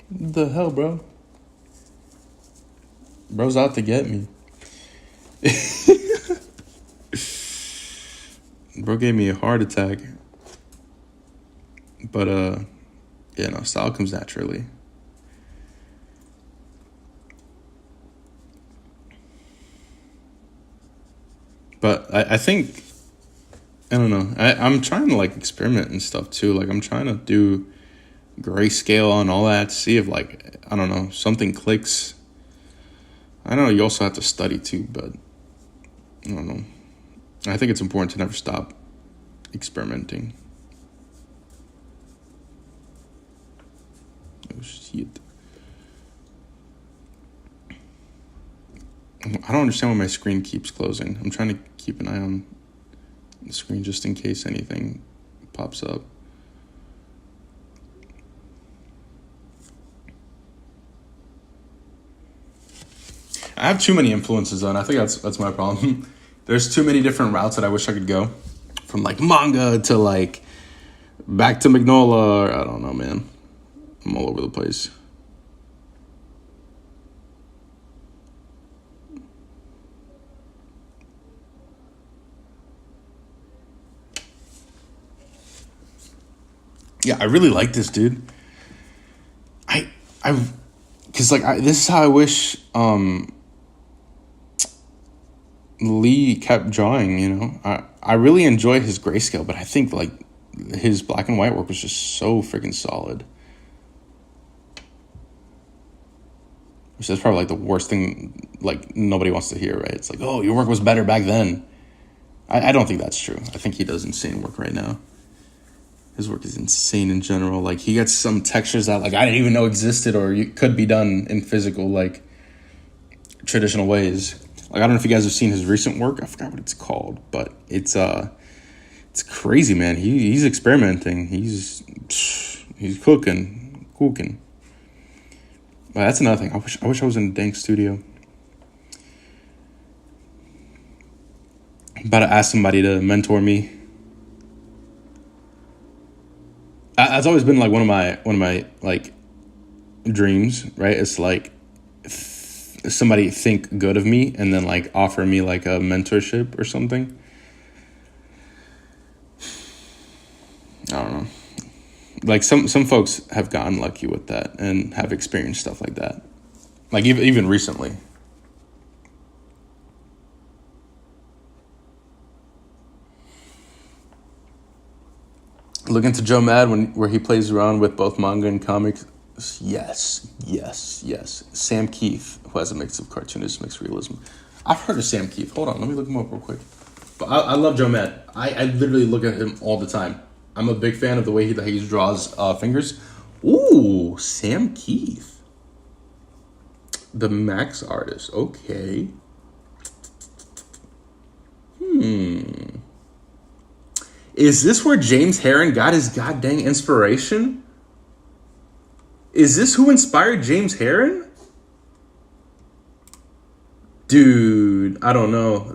What the hell, bro? Bro's out to get me. Bro gave me a heart attack. But, yeah, no, style comes naturally. But I think, I don't know, I'm trying to, like, experiment and stuff too. Like, I'm trying to do grayscale on all that to see if, like, I don't know, something clicks. I know you also have to study too, but I don't know. I think it's important to never stop experimenting. Oh shit. I don't understand why my screen keeps closing. I'm trying to keep an eye on the screen just in case anything pops up. I have too many influences on. I think that's my problem. There's too many different routes that I wish I could go, from, like, manga to, like, back to Magnola. Or, I don't know, man. I'm all over the place. Yeah, I really like this, dude. Because, like, this is how I wish Lee kept drawing, you know. I really enjoy his grayscale, but I think, like, his black and white work was just so freaking solid. Which is probably, like, the worst thing, like, nobody wants to hear, right? It's like, oh, your work was better back then. I don't think that's true. I think he does insane work right now. His work is insane in general. Like, he gets some textures that, like, I didn't even know existed or could be done in physical, like, traditional ways. Like, I don't know if you guys have seen his recent work. I forgot what it's called, but it's crazy, man. He's experimenting. He's cooking. But that's another thing. I wish I was in a dang studio. I'm about to ask somebody to mentor me That's always been like one of my like dreams, right? It's like somebody think good of me and then like offer me like a mentorship or something. I don't know. Like some folks have gotten lucky with that and have experienced stuff like that. Like even recently. Look into Joe Mad where he plays around with both manga and comics. Yes. Sam Keith, who has a mix of cartoonist, mixed realism. I've heard of Sam Keith. Hold on, let me look him up real quick. But I love Joe Mad. I literally look at him all the time. I'm a big fan of the way he draws fingers. Ooh, Sam Keith. The Max artist. Okay. Is this where James Herron got his goddamn inspiration? Is this who inspired James Herron? Dude, I don't know.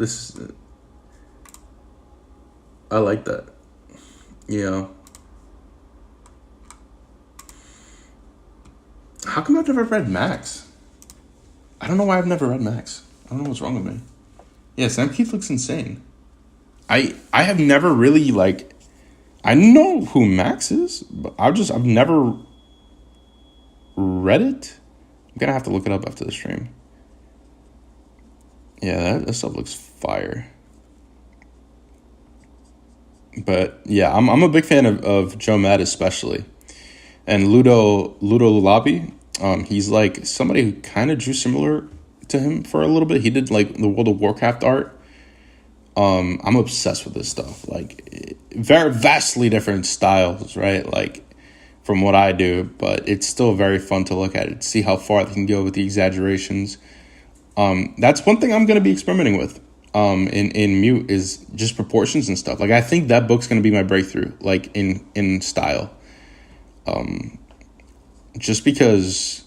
I like that. Yeah. How come I've never read Max? I don't know why I've never read Max. I don't know what's wrong with me. Yeah, Sam Keith looks insane. I have never really like. I know who Max is, but I've never read it. I'm gonna have to look it up after the stream. Yeah, that stuff looks fire. But yeah, I'm a big fan of Joe Mad especially, and Ludo Lulabi. He's like somebody who kind of drew similar to him for a little bit. He did like the World of Warcraft art. I'm obsessed with this stuff. Like very vastly different styles, right? Like from what I do, but it's still very fun to look at it, see how far they can go with the exaggerations. That's one thing I'm going to be experimenting with in Mute is just proportions and stuff. Like I think that book's going to be my breakthrough, like in style. Just because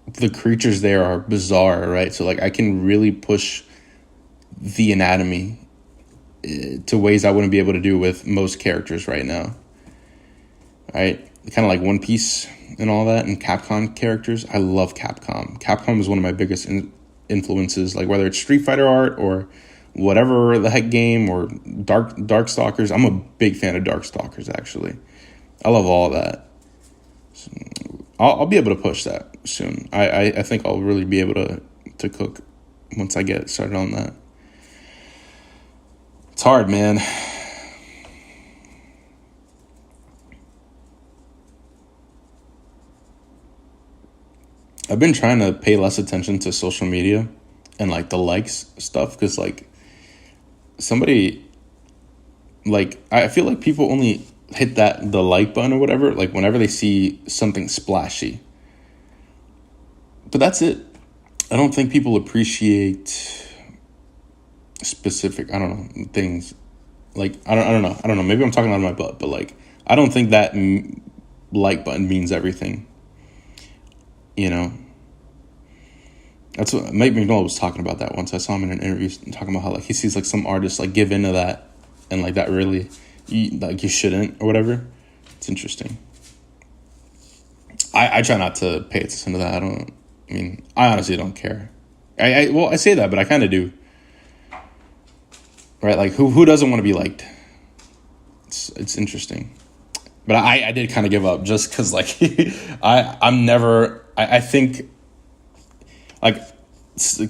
the creatures there are bizarre, right? So like I can really push the anatomy to ways I wouldn't be able to do with most characters right now. Right? Kind of like One Piece and all that, and Capcom characters. I love Capcom. Capcom is one of my biggest influences, like whether it's Street Fighter art or whatever the heck game or Darkstalkers. I'm a big fan of Darkstalkers, actually. I love all that. So I'll be able to push that soon. I think I'll really be able to cook once I get started on that. It's hard, man. I've been trying to pay less attention to social media and like the likes stuff because like somebody like I feel like people only hit the like button or whatever like whenever they see something splashy. But that's it. I don't think people appreciate specific, I don't know, things. Like I don't know. Maybe I'm talking out of my butt, but like I don't think that like button means everything. You know, that's what Mike McDonald was talking about that once. I saw him in an interview talking about how like he sees like some artists like give into that and like that really you shouldn't or whatever. It's interesting. I try not to pay attention to that. I honestly don't care. I say that, but I kind of do. Right? Like who doesn't want to be liked? It's interesting. But I did kind of give up just because, like, I think, like,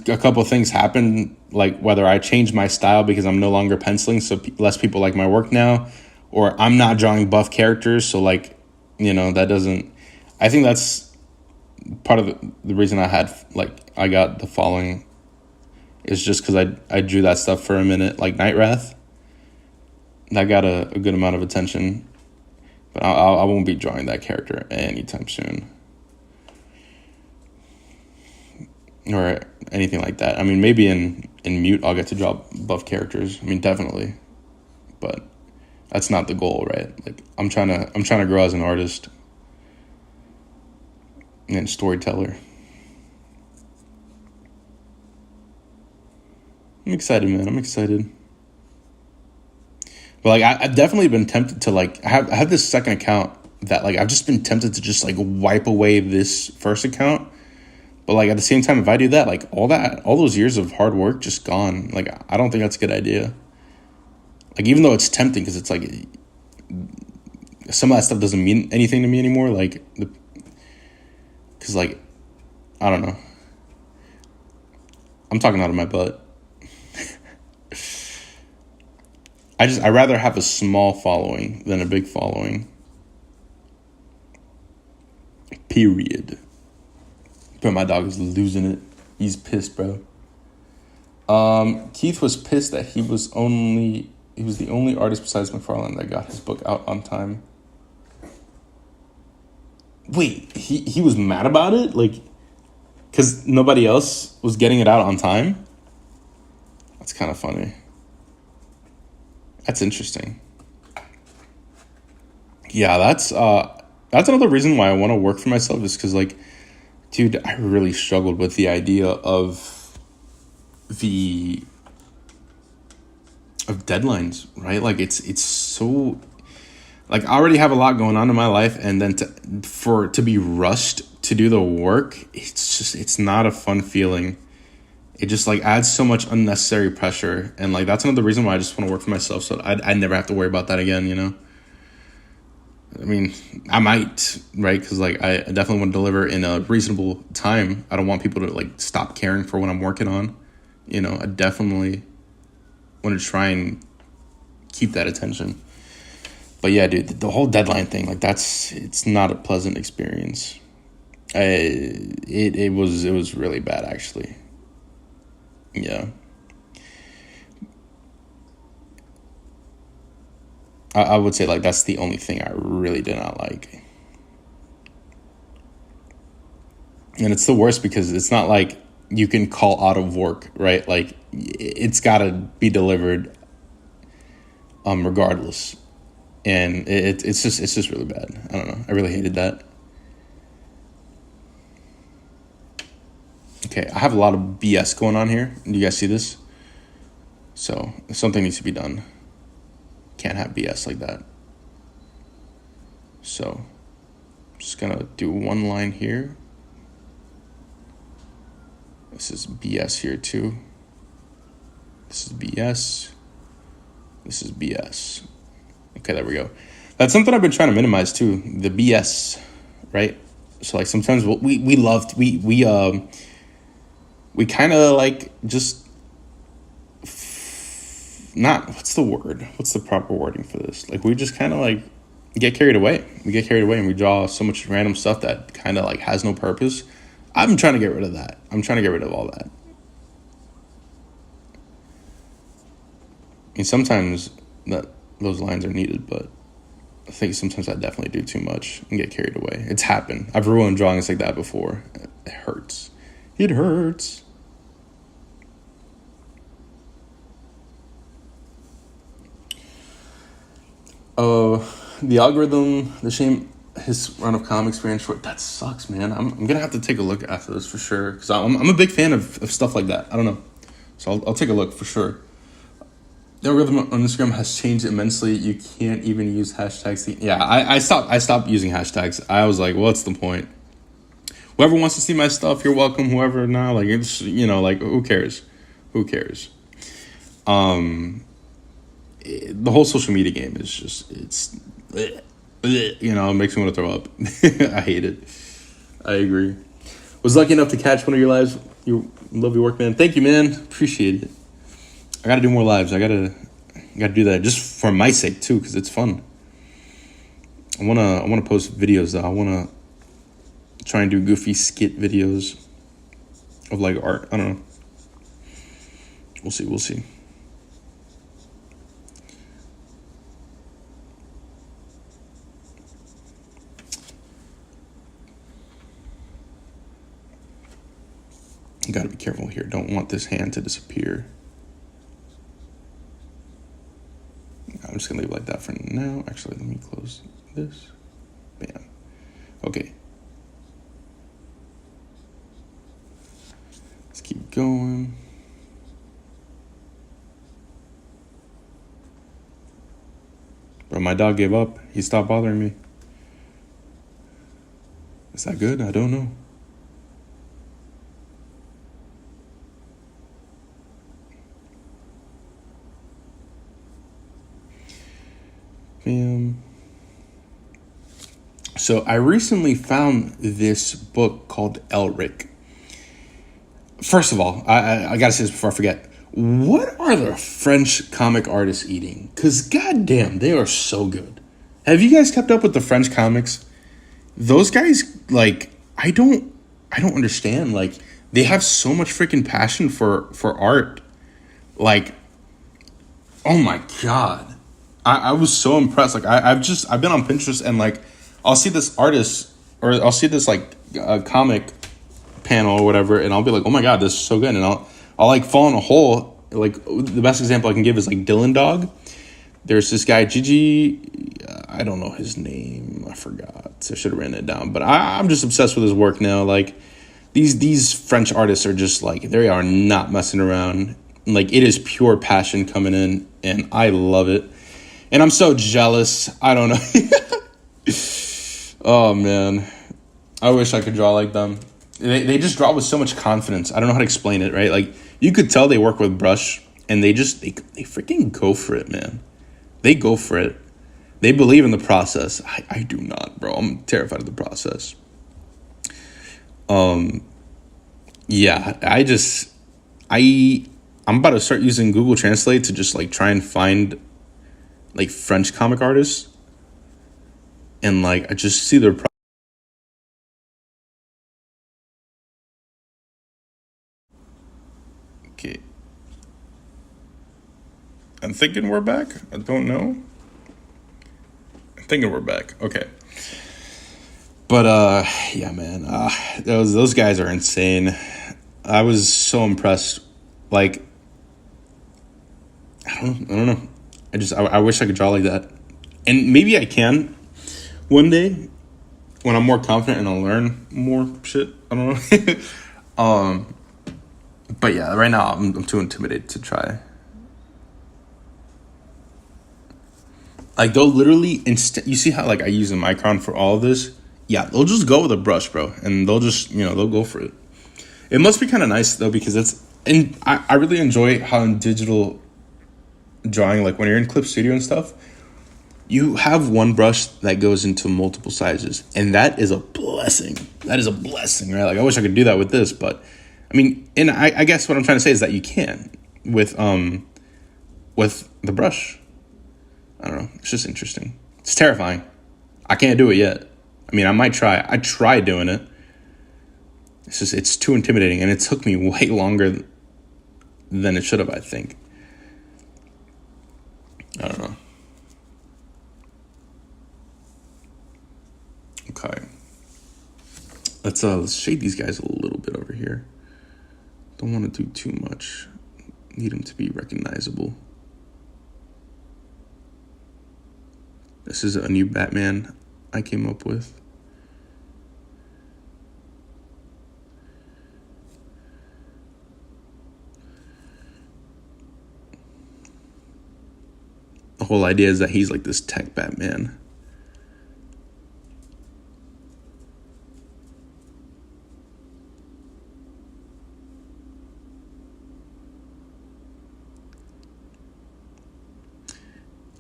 a couple of things happened, like, whether I changed my style because I'm no longer penciling, so less people like my work now, or I'm not drawing buff characters, so, like, you know, that doesn't, I think that's part of the reason I got the following is just because I drew that stuff for a minute, like Night Wrath. That got a good amount of attention. But I won't be drawing that character anytime soon. Or anything like that. I mean, maybe in Mute I'll get to draw buff characters. I mean, definitely. But that's not the goal, right? Like I'm trying to grow as an artist and storyteller. I'm excited, man. I'm excited. But like I've definitely been tempted to like I have this second account that like I've just been tempted to just like wipe away this first account. But like at the same time, if I do that, like all those years of hard work just gone. Like I don't think that's a good idea. Like even though it's tempting because it's like some of that stuff doesn't mean anything to me anymore. Like because like I don't know. I'm talking out of my butt. I rather have a small following than a big following. Period. But my dog is losing it. He's pissed, bro. Keith was pissed that he was the only artist besides McFarlane that got his book out on time. Wait, he was mad about it? Like, because nobody else was getting it out on time? That's kind of funny. That's interesting. Yeah, that's another reason why I want to work for myself is because, like, dude, I really struggled with the idea of deadlines, right? Like, it's so, like, I already have a lot going on in my life, and then to be rushed to do the work, it's not a fun feeling. It just like adds so much unnecessary pressure, and like that's another reason why I just want to work for myself, so I never have to worry about that again. You know, I mean, I might, right? Because like I definitely want to deliver in a reasonable time. I don't want people to like stop caring for what I'm working on. You know, I definitely want to try and keep that attention. But yeah, dude, the whole deadline thing, like it's not a pleasant experience. It was really bad actually. Yeah. I would say like that's the only thing I really did not like. And it's the worst because it's not like you can call out of work, right? Like it's got to be delivered regardless. And it's just really bad. I don't know. I really hated that. Okay, I have a lot of BS going on here. Do you guys see this? So something needs to be done. Can't have BS like that. So I'm just gonna do one line here. This is BS here too. This is BS. This is BS. Okay, there we go. That's something I've been trying to minimize too. The BS, right? So like sometimes we kind of like just not, what's the word? What's the proper wording for this? Like we just kind of like get carried away. We get carried away and we draw so much random stuff that kind of like has no purpose. I'm trying to get rid of that. I'm trying to get rid of all that. I mean, sometimes those lines are needed, but I think sometimes I definitely do too much and get carried away. It's happened. I've ruined drawings like that before. It hurts. It hurts. The algorithm, the shame his run of comics ran short. That sucks, man. I'm gonna have to take a look after this for sure because I'm a big fan of stuff like that. I don't know, so I'll take a look for sure. The algorithm on Instagram has changed immensely. You can't even use hashtags. Yeah, I stopped using hashtags. I was like, what's the point? Whoever wants to see my stuff, you're welcome. Whoever now, like it's like who cares? Who cares? The whole social media game is just it makes me want to throw up. I hate it. I agree. Was lucky enough to catch one of your lives. You love your work, man. Thank you, man. Appreciate it. I gotta do more lives. I gotta do that just for my sake too, because it's fun. I wanna post videos though. I wanna try and do goofy skit videos of like art. I don't know. We'll see. You gotta be careful here. Don't want this hand to disappear. I'm just gonna leave it like that for now. Actually, let me close this. Bam. Okay. Let's keep going. Bro, my dog gave up. He stopped bothering me. Is that good? I don't know. So I recently found this book called Elric. First of all, I gotta say this before I forget. What are the French comic artists eating? Because goddamn, they are so good. Have you guys kept up with the French comics? Those guys, like, I don't understand. Like, they have so much freaking passion for art. Like, oh my god, I was so impressed. Like, I've been on Pinterest and like, I'll see this artist or I'll see this like comic panel or whatever, and I'll be like, oh my god, this is so good, and I'll like fall in a hole. Like, the best example I can give is like Dylan Dog. There's this guy Gigi, I don't know his name, I forgot, so I should have written it down. But I'm just obsessed with his work now. Like, these French artists are just like, they are not messing around. Like, it is pure passion coming in, and I love it. And I'm so jealous. I don't know. Oh man, I wish I could draw like them. They just draw with so much confidence. I don't know how to explain it, right? Like, you could tell they work with brush, and they freaking go for it, man. They go for it. They believe in the process. I do not, bro. I'm terrified of the process. Yeah, I'm about to start using Google Translate to just like try and find like French comic artists, and like I just see their okay. I'm thinking we're back. I don't know. I'm thinking we're back. Okay. But yeah, man. Those guys are insane. I was so impressed. Like, I don't know. I wish I could draw like that. And maybe I can one day when I'm more confident and I'll learn more shit. I don't know. But yeah, right now I'm too intimidated to try. Like, they'll literally you see how like I use a micron for all of this? Yeah, they'll just go with a brush, bro, and they'll just, they'll go for it. It must be kind of nice though, because I really enjoy how in digital drawing, like when you're in Clip Studio and stuff, you have one brush that goes into multiple sizes, and that is a blessing. That is a blessing, right? Like, I wish I could do that with this, but I mean, and I guess what I'm trying to say is that you can with the brush. I don't know. It's just interesting. It's terrifying. I can't do it yet. I mean, I might try. I tried doing it. It's too intimidating, and it took me way longer than it should have, I think. I don't know. Okay. Let's shade these guys a little bit over here. Don't want to do too much. Need them to be recognizable. This is a new Batman I came up with. The whole idea is that he's like this tech Batman.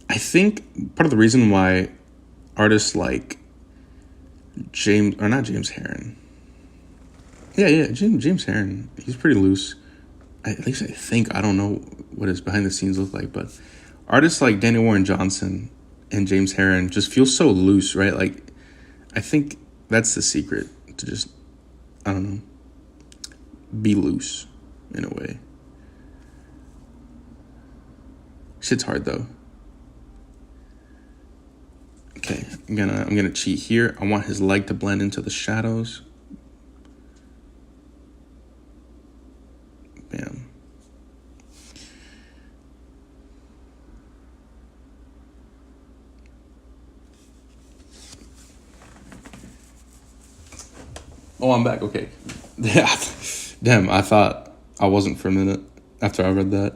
I think part of the reason why artists like not James Herron. Yeah, James Herron. He's pretty loose. At least I think. I don't know what his behind the scenes look like, but artists like Daniel Warren Johnson and James Herron just feel so loose, right? Like, I think that's the secret, to just, I don't know, be loose in a way. Shit's hard though. Okay, I'm gonna cheat here. I want his leg to blend into the shadows. Bam. Oh, I'm back. Okay. Yeah. Damn, I thought I wasn't for a minute after I read that.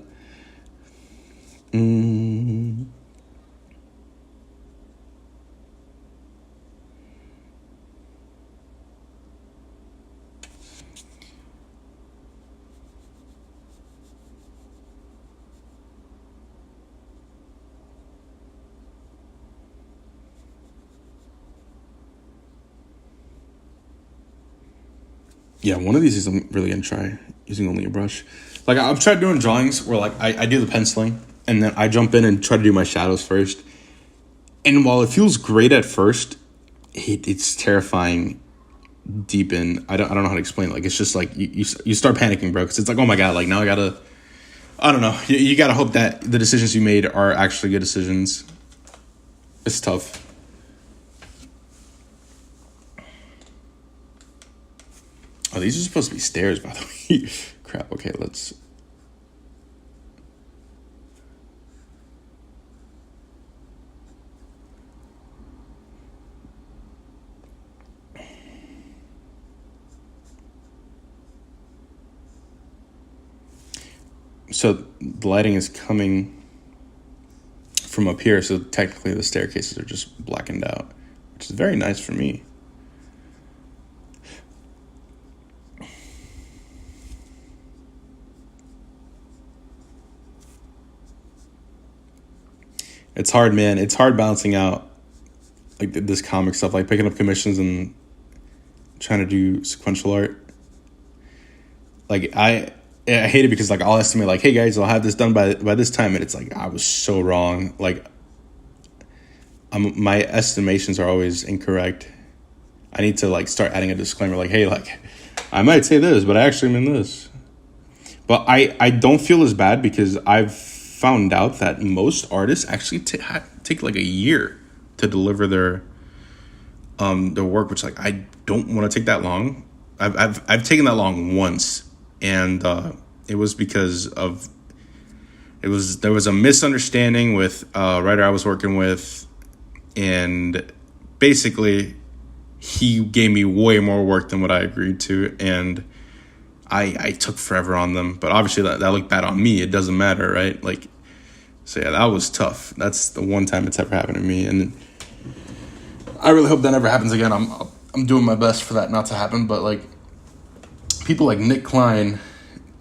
Yeah, one of these is I'm really gonna try using only a brush. Like I've tried doing drawings where like I do the penciling and then I jump in and try to do my shadows first. And while it feels great at first, it's terrifying deep in. I don't know how to explain it. Like it's just like you start panicking, bro, because it's like, oh my god, like now I don't know. You gotta hope that the decisions you made are actually good decisions. It's tough. Oh, these are supposed to be stairs, by the way. Crap. Okay, let's. So the lighting is coming from up here, so technically the staircases are just blackened out, which is very nice for me. It's hard, man. It's hard balancing out like this comic stuff, like picking up commissions and trying to do sequential art. Like I hate it because like I'll estimate like, hey guys, I'll have this done by this time, and it's like I was so wrong. Like my estimations are always incorrect. I need to like start adding a disclaimer like, hey, like I might say this, but I actually mean this. But I don't feel as bad because I've found out that most artists actually take like a year to deliver their work, which like I don't want to take that long. I've taken that long once, and it was because of there was a misunderstanding with a writer I was working with, and basically he gave me way more work than what I agreed to, and I took forever on them. But obviously that looked bad on me. It doesn't matter, right? Like, so yeah, that was tough. That's the one time it's ever happened to me, and I really hope that never happens again. I'm doing my best for that not to happen. But like people like Nick Klein,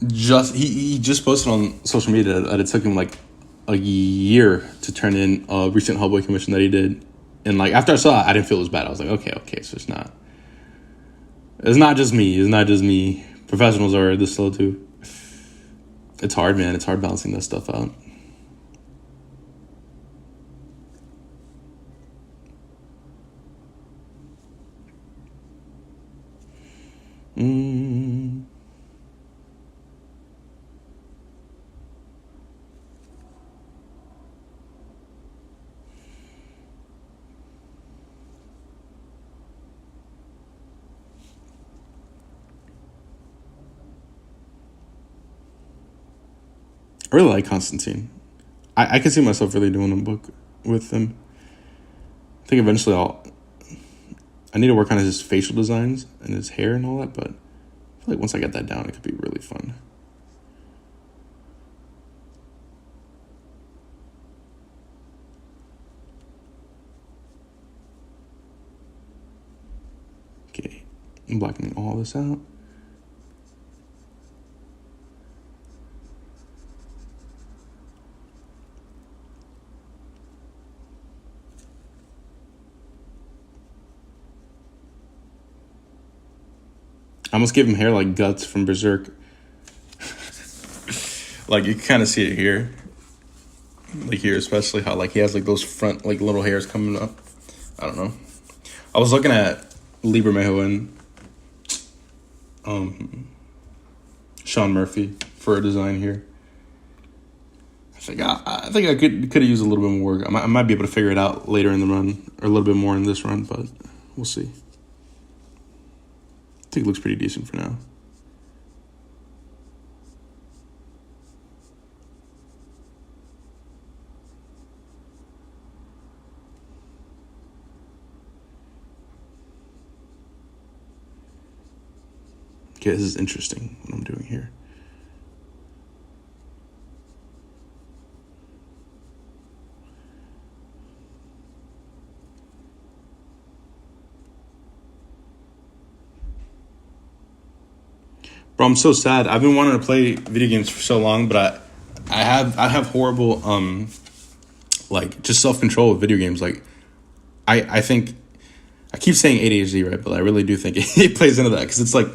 he just posted on social media that it took him like a year to turn in a recent Hellboy commission that he did. And like after I saw it, I didn't feel as bad. I was like, okay, so it's not just me. It's not just me. Professionals are this slow too. It's hard, man. It's hard balancing that stuff out. I really like Constantine. I can see myself really doing a book with him. I think eventually I need to work on his facial designs and his hair and all that, but I feel like once I get that down, it could be really fun. Okay, I'm blackening all this out. I almost gave him hair like Guts from Berserk. Like you can kind of see it here. Like here, especially how like he has like those front like little hairs coming up. I don't know. I was looking at Lee Bermejo and Sean Murphy for a design here. I think I could have used a little bit more work. I might be able to figure it out later in the run, or a little bit more in this run, but we'll see. I think it looks pretty decent for now. Okay, this is interesting what I'm doing here. Bro, I'm so sad. I've been wanting to play video games for so long, but I have horrible like just self-control with video games. Like I think I keep saying ADHD, right? But I really do think it plays into that, because it's like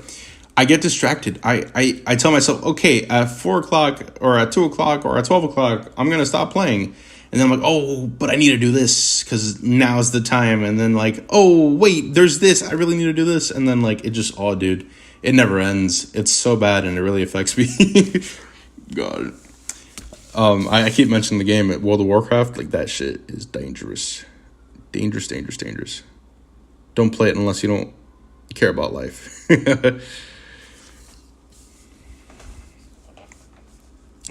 I get distracted. I tell myself, okay, at 4 o'clock or at 2 o'clock or at 12 o'clock, I'm gonna stop playing. And then I'm like, oh, but I need to do this because now's the time. And then like, oh wait, there's this. I really need to do this. And then like it just, oh dude, it never ends. It's so bad and it really affects me. God. I keep mentioning the game at World of Warcraft. Like that shit is dangerous. Dangerous, dangerous, dangerous. Don't play it unless you don't care about life.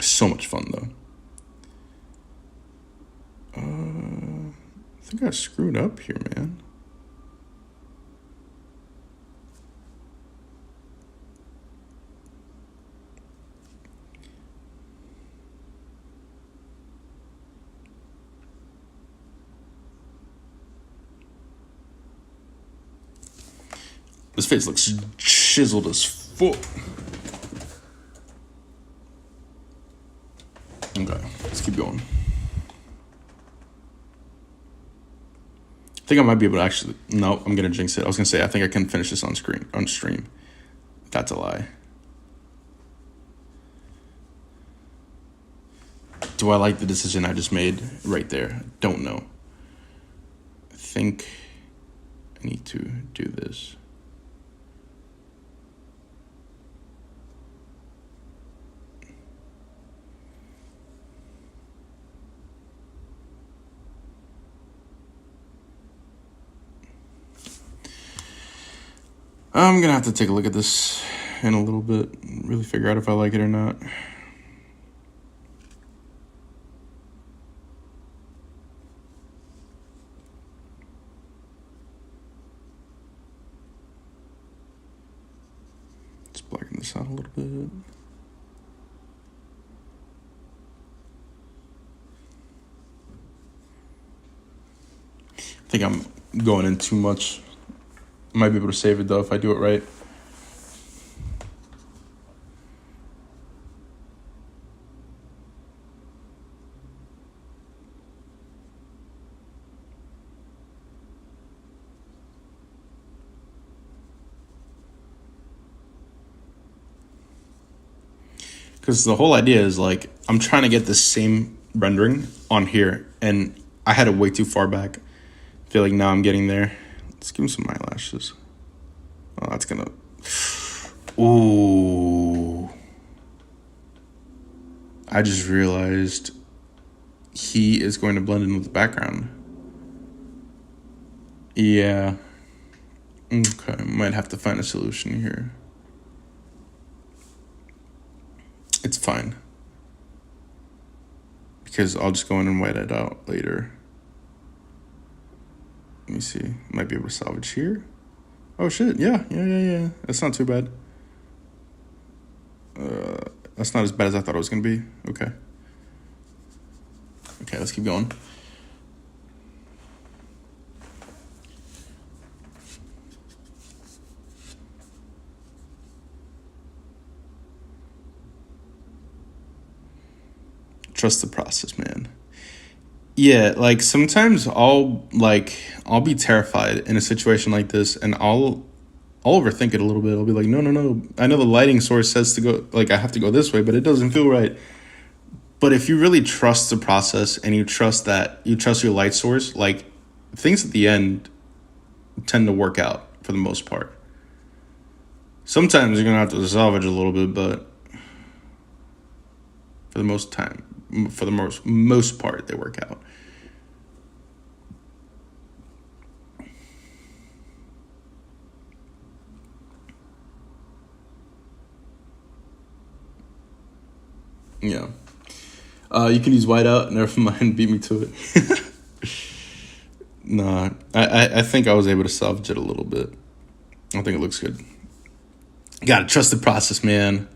So much fun though. I think I screwed up here, man. This face looks chiseled as fuck. Okay, let's keep going. I think I might be able to actually. No, I'm gonna jinx it. I was gonna say I think I can finish this on stream. That's a lie. Do I like the decision I just made right there? Don't know. I think I need to do this. I'm gonna have to take a look at this in a little bit, really figure out if I like it or not. Let's blacken this out a little bit. I think I'm going in too much. I might be able to save it though if I do it right. Because the whole idea is like, I'm trying to get the same rendering on here, and I had it way too far back. I feel like now I'm getting there. Let's give him some eyelashes. Oh, that's gonna. Ooh. I just realized he is going to blend in with the background. Yeah. Okay, might have to find a solution here. It's fine. Because I'll just go in and white it out later. Let me see. Might be able to salvage here. Oh shit, yeah. That's not too bad. That's not as bad as I thought it was gonna be. Okay. Okay, let's keep going. Trust the process, man. Yeah, like sometimes I'll be terrified in a situation like this, and I'll overthink it a little bit. I'll be like, no. I know the lighting source says to go, like I have to go this way, but it doesn't feel right. But if you really trust the process and you trust your light source, like things at the end tend to work out for the most part. Sometimes you're gonna have to salvage a little bit, but for the most part, they work out. Yeah. You can use whiteout. Never mind, beat me to it. Nah, I think I was able to salvage it a little bit. I think it looks good. Gotta trust the process, man.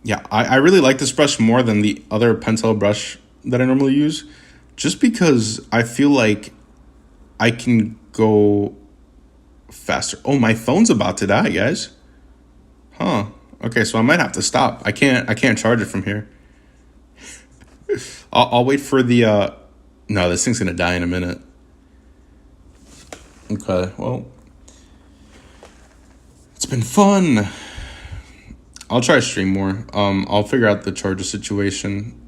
Yeah, I really like this brush more than the other Pentel brush that I normally use, just because I feel like I can go faster. Oh, my phone's about to die, guys. Huh. Okay, so I might have to stop. I can't charge it from here. I'll wait for the no, this thing's gonna die in a minute. Okay, well, it's been fun. I'll try to stream more. I'll figure out the charger situation.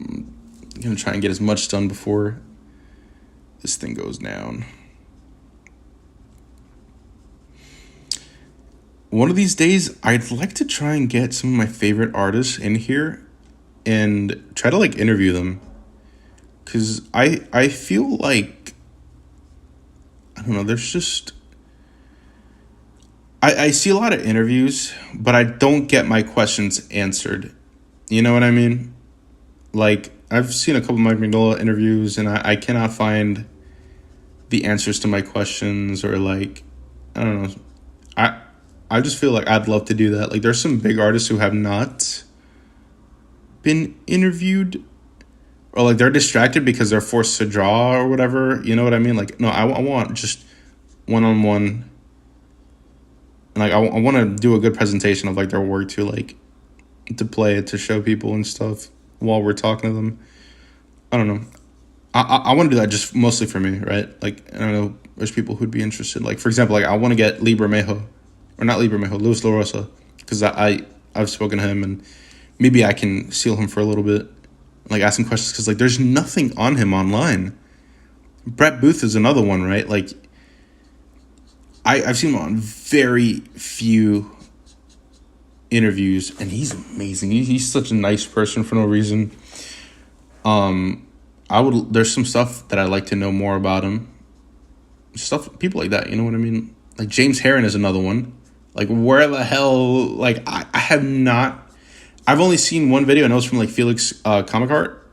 I'm gonna try and get as much done before this thing goes down. One of these days, I'd like to try and get some of my favorite artists in here and try to like interview them. Cause I feel like, I don't know, there's just, I see a lot of interviews, but I don't get my questions answered. You know what I mean? Like, I've seen a couple of Mike Magnolia interviews, and I cannot find the answers to my questions, or like, I don't know. I just feel like I'd love to do that. Like, there's some big artists who have not been interviewed, or like they're distracted because they're forced to draw or whatever. You know what I mean? Like, no, I want just one-on-one. And like, I want to do a good presentation of like their work to like, to play it, to show people and stuff while we're talking to them. I don't know. I want to do that just mostly for me, right? Like, I don't know, there's people who'd be interested. Like, for example, like I want to get Lee Bermejo, or not Lee Bermejo, Luis La Rosa, because I've spoken to him, and maybe I can seal him for a little bit, like ask him questions, because like there's nothing on him online. Brett Booth is another one, right? Like, I've seen him on very few interviews, and he's amazing. He's such a nice person for no reason. There's some stuff that I'd like to know more about him. Stuff, people like that, you know what I mean? Like James Heron is another one. Like, where the hell, like, I have not, I've only seen one video, and it was from like Felix Comic Art.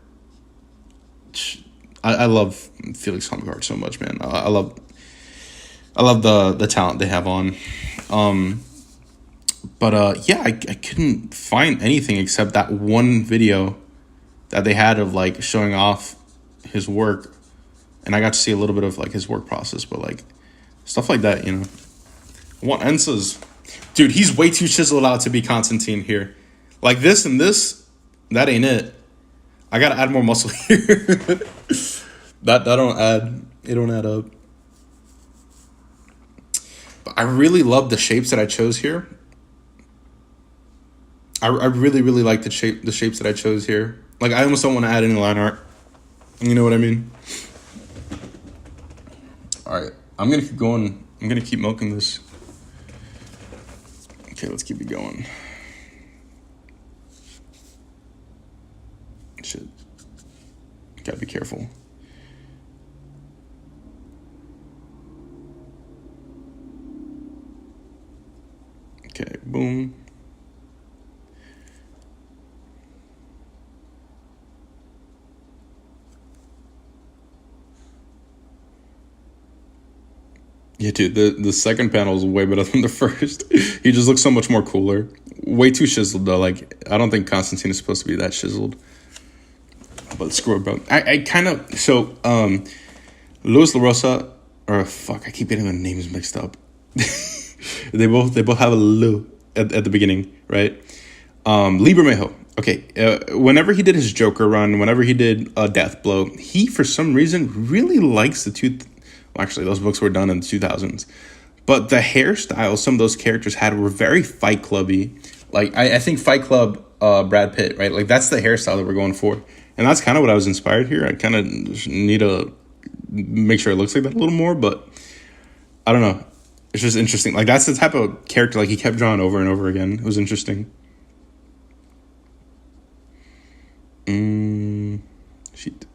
I love Felix Comic Art so much, man. I love the talent they have on. But yeah, I couldn't find anything except that one video that they had of like showing off his work, and I got to see a little bit of like his work process, but like stuff like that, you know. I want Ensa's, dude. He's way too chiseled out to be Constantine here. Like this and this, that ain't it. I gotta add more muscle here. that don't add. It don't add up. But I really love the shapes that I chose here. I really like the shapes that I chose here. Like, I almost don't want to add any line art. You know what I mean? All right, I'm gonna keep going. I'm gonna keep milking this. Okay, let's keep it going. Shit, gotta be careful. Okay, boom. Yeah, dude, the second panel is way better than the first. He just looks so much more cooler. Way too chiseled, though. Like, I don't think Constantine is supposed to be that chiseled. But screw it, bro. I kind of... So, Luis La Rosa... Or, fuck, I keep getting the names mixed up. They both have a Lu at the beginning, right? Lee Bermejo. Okay, whenever he did his Joker run, whenever he did Death Blow, he, for some reason, really likes the two... Well, actually, those books were done in the 2000s. But the hairstyles some of those characters had were very Fight Clubby. Like, I think Fight Club Brad Pitt, right? Like, that's the hairstyle that we're going for. And that's kind of what I was inspired here. I kind of need to make sure it looks like that a little more. But I don't know. It's just interesting. Like, that's the type of character, like, he kept drawing over and over again. It was interesting. Shit.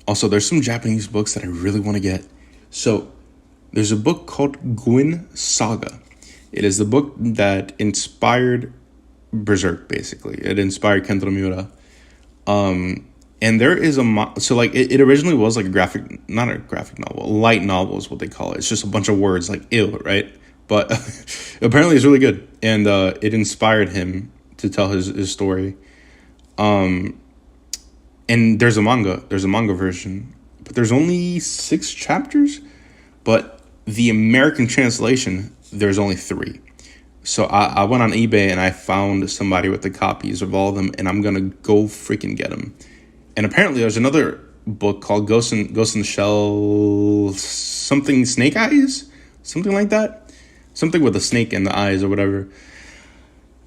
Also, there's some Japanese books that I really want to get. So, there's a book called Gwyn Saga. It is the book that inspired Berserk, basically. It inspired Kentaro Miura. And there is so like it originally was like not a graphic novel, a light novel is what they call it. It's just a bunch of words like ill, right? But apparently it's really good, and it inspired him to tell his story. And there's a manga version, but there's only 6 chapters. But the American translation, there's only 3. So I went on eBay and I found somebody with the copies of all of them, and I'm gonna go freaking get them. And apparently, there's another book called Ghost in the Shell, something Snake Eyes, something like that, something with a snake in the eyes or whatever.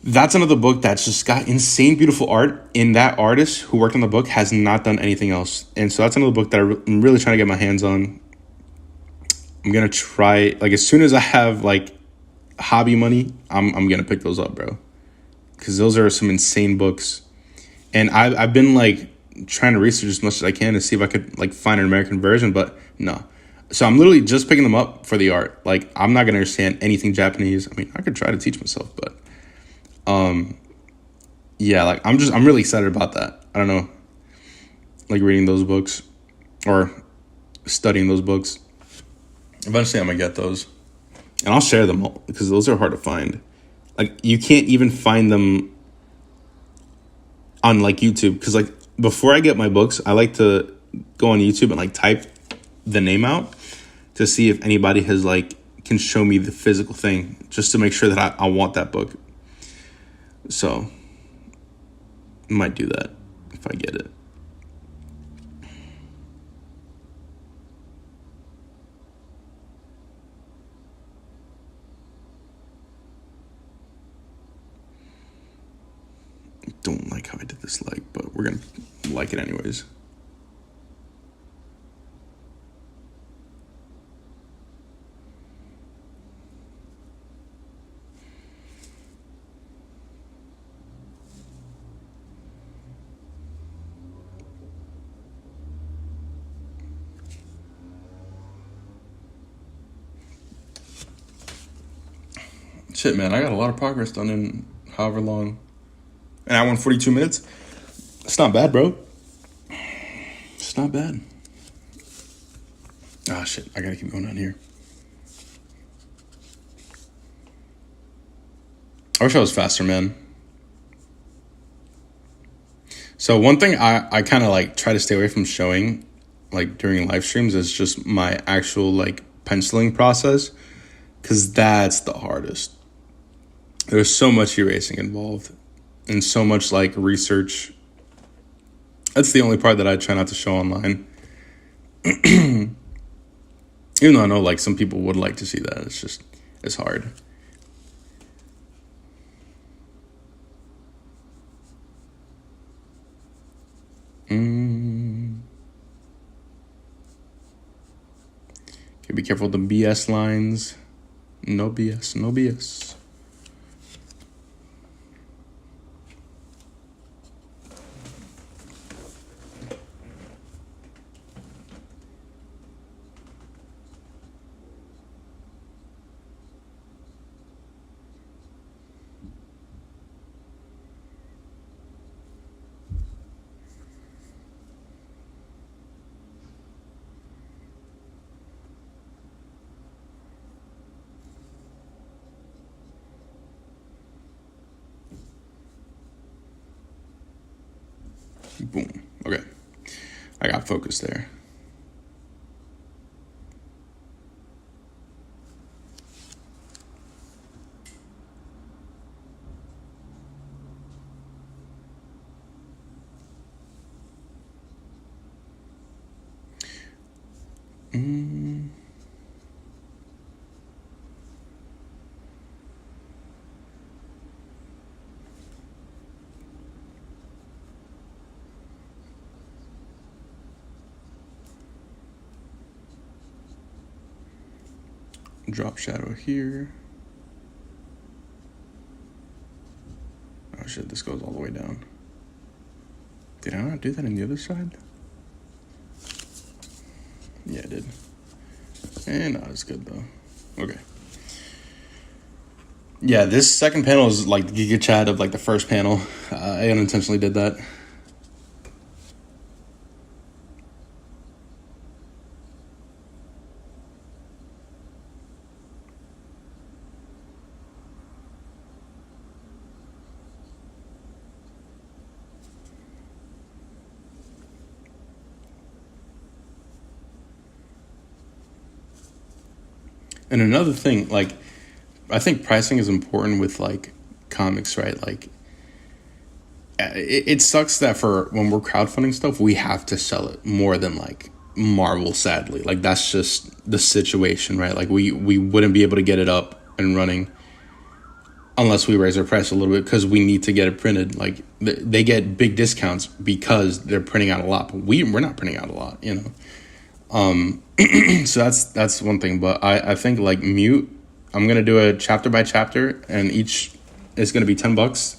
That's another book that's just got insane beautiful art, and that artist who worked on the book has not done anything else. And so that's another book that I'm really trying to get my hands on. I'm gonna try, like, as soon as I have like hobby money, I'm gonna pick those up, bro, because those are some insane books. And I've been like trying to research as much as I can to see if I could like find an American version, but no. So I'm literally just picking them up for the art. Like, I'm not gonna understand anything Japanese. I mean, I could try to teach myself, but yeah, like I'm really excited about that. I don't know, like reading those books or studying those books. Eventually I'm gonna get those, and I'll share them all because those are hard to find. Like, you can't even find them on like YouTube, because like before I get my books, I like to go on YouTube and like type the name out to see if anybody has like can show me the physical thing, just to make sure that I want that book. So I might do that if I get it. Don't like how I did this like, but we're gonna like it anyways. Shit, man, I got a lot of progress done in however long. An hour and 42 minutes? It's not bad, bro. It's not bad. Ah, shit, I gotta keep going down here. I wish I was faster, man. So one thing I kind of like try to stay away from showing like during live streams is just my actual like penciling process, because that's the hardest. There's so much erasing involved and so much like research. That's the only part that I try not to show online. Even though I know like some people would like to see that. It's hard. Okay, be careful with the BS lines. No BS, no BS. Boom. Okay. I got focus there. Drop shadow here. Oh shit, this goes all the way down. Did I not do that on the other side? Yeah, I did. And no, it's good though. Okay. Yeah, this second panel is like the Giga Chad of like the first panel. I unintentionally did that. And another thing, like, I think pricing is important with like comics, right? Like it sucks that for when we're crowdfunding stuff, we have to sell it more than like Marvel, sadly. Like that's just the situation, right? Like we wouldn't be able to get it up and running unless we raise our price a little bit because we need to get it printed. Like they get big discounts because they're printing out a lot, but we're not printing out a lot, you know. So that's one thing. But I think like Mute, I'm gonna do a chapter by chapter, and each is gonna be $10.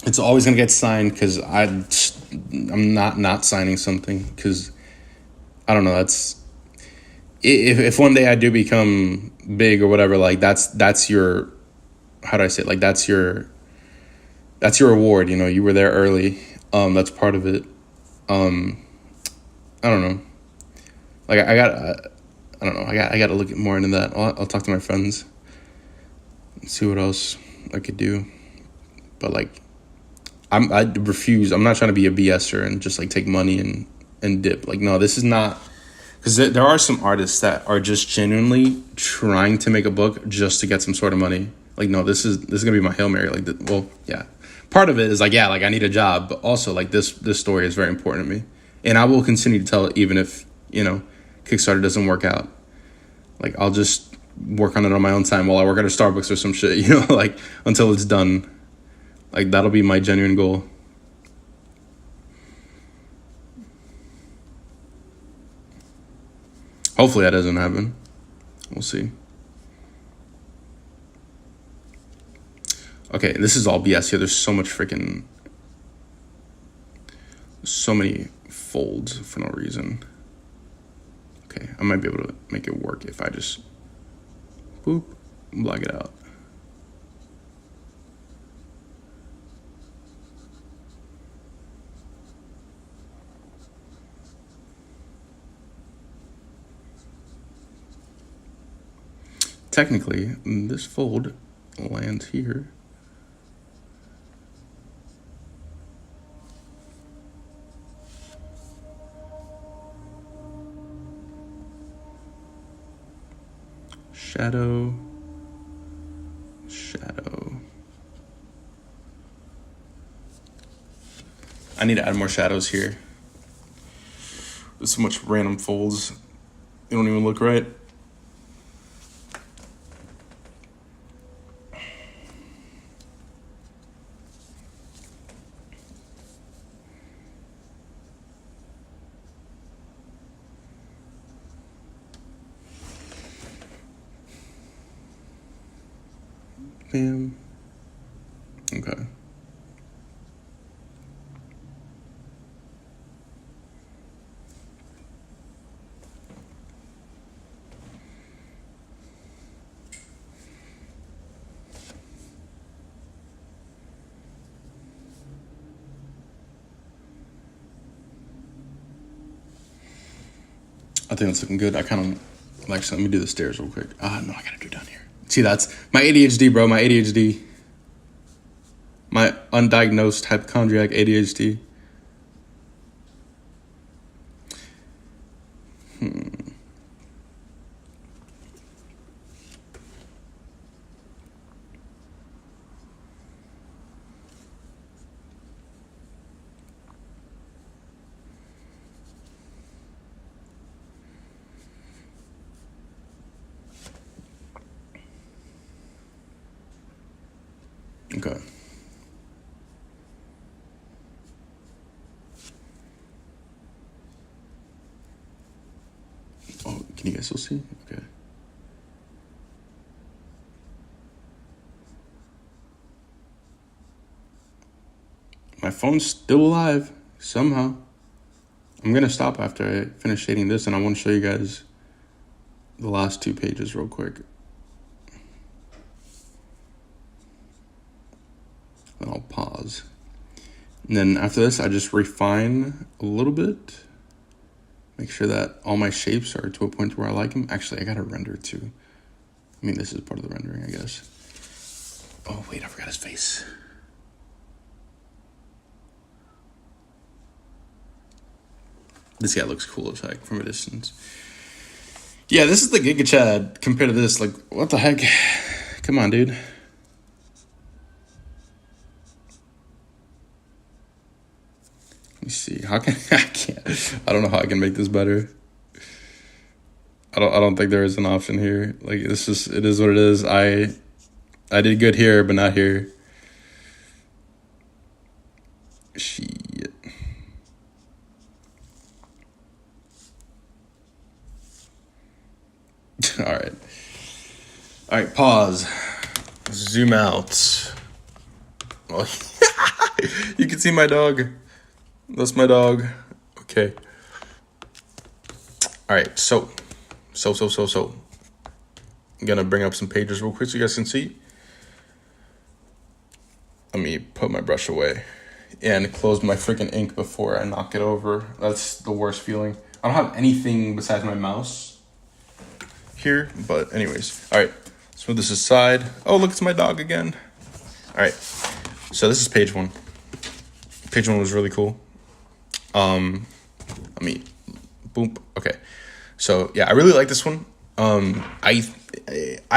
It's always gonna get signed because I'm not signing something because I don't know. That's if one day I do become big or whatever, like that's your, how do I say it? Like that's your reward. You know, you were there early. That's part of it. I don't know. Like I don't know. I got to look more into that. I'll talk to my friends and see what else I could do. But like, I refuse. I'm not trying to be a BSer and just like take money and dip. Like, no, this is not, because there are some artists that are just genuinely trying to make a book just to get some sort of money. Like, no, this is gonna be my Hail Mary. Like, well, yeah. Part of it is like, yeah, like I need a job, but also like this story is very important to me, and I will continue to tell it even if, you know, Kickstarter doesn't work out. Like, I'll just work on it on my own time while I work at a Starbucks or some shit, you know, like until it's done. Like, that'll be my genuine goal. Hopefully that doesn't happen. We'll see. Okay, this is all BS here. There's so much freaking... so many folds for no reason. Okay, I might be able to make it work if I just... boop, block it out. Technically, this fold lands here. Shadow. I need to add more shadows here. There's so much random folds. They don't even look right. Bam. Okay. I think that's looking good. I kind of, actually, let me do the stairs real quick. No, I gotta do down here. See, that's my ADHD, bro. My ADHD. My undiagnosed hypochondriac ADHD. Okay. Oh, can you guys still see? Okay. My phone's still alive somehow. I'm gonna stop after I finish shading this, and I want to show you guys the last 2 pages real quick. Then I'll pause. And then after this, I just refine a little bit. Make sure that all my shapes are to a point where I like them. Actually, I gotta render too. I mean, this is part of the rendering, I guess. Oh, wait, I forgot his face. This guy looks cool as heck from a distance. Yeah, this is the Giga Chad compared to this. Like, what the heck? Come on, dude. Let me see. How can I can't? I don't know how I can make this better. I don't think there is an option here. Like, it's just, it is what it is. I did good here, but not here. Shit. All right. All right, pause. Zoom out. Oh, you can see my dog. That's my dog. Okay. All right, so. I'm gonna bring up some pages real quick so you guys can see. Let me put my brush away and close my freaking ink before I knock it over. That's the worst feeling. I don't have anything besides my mouse here, but anyways. All right, let's move this aside. Oh, look, it's my dog again. All right, so this is page one. Page one was really cool. Let me, boom. Okay, so yeah, I really like this one. I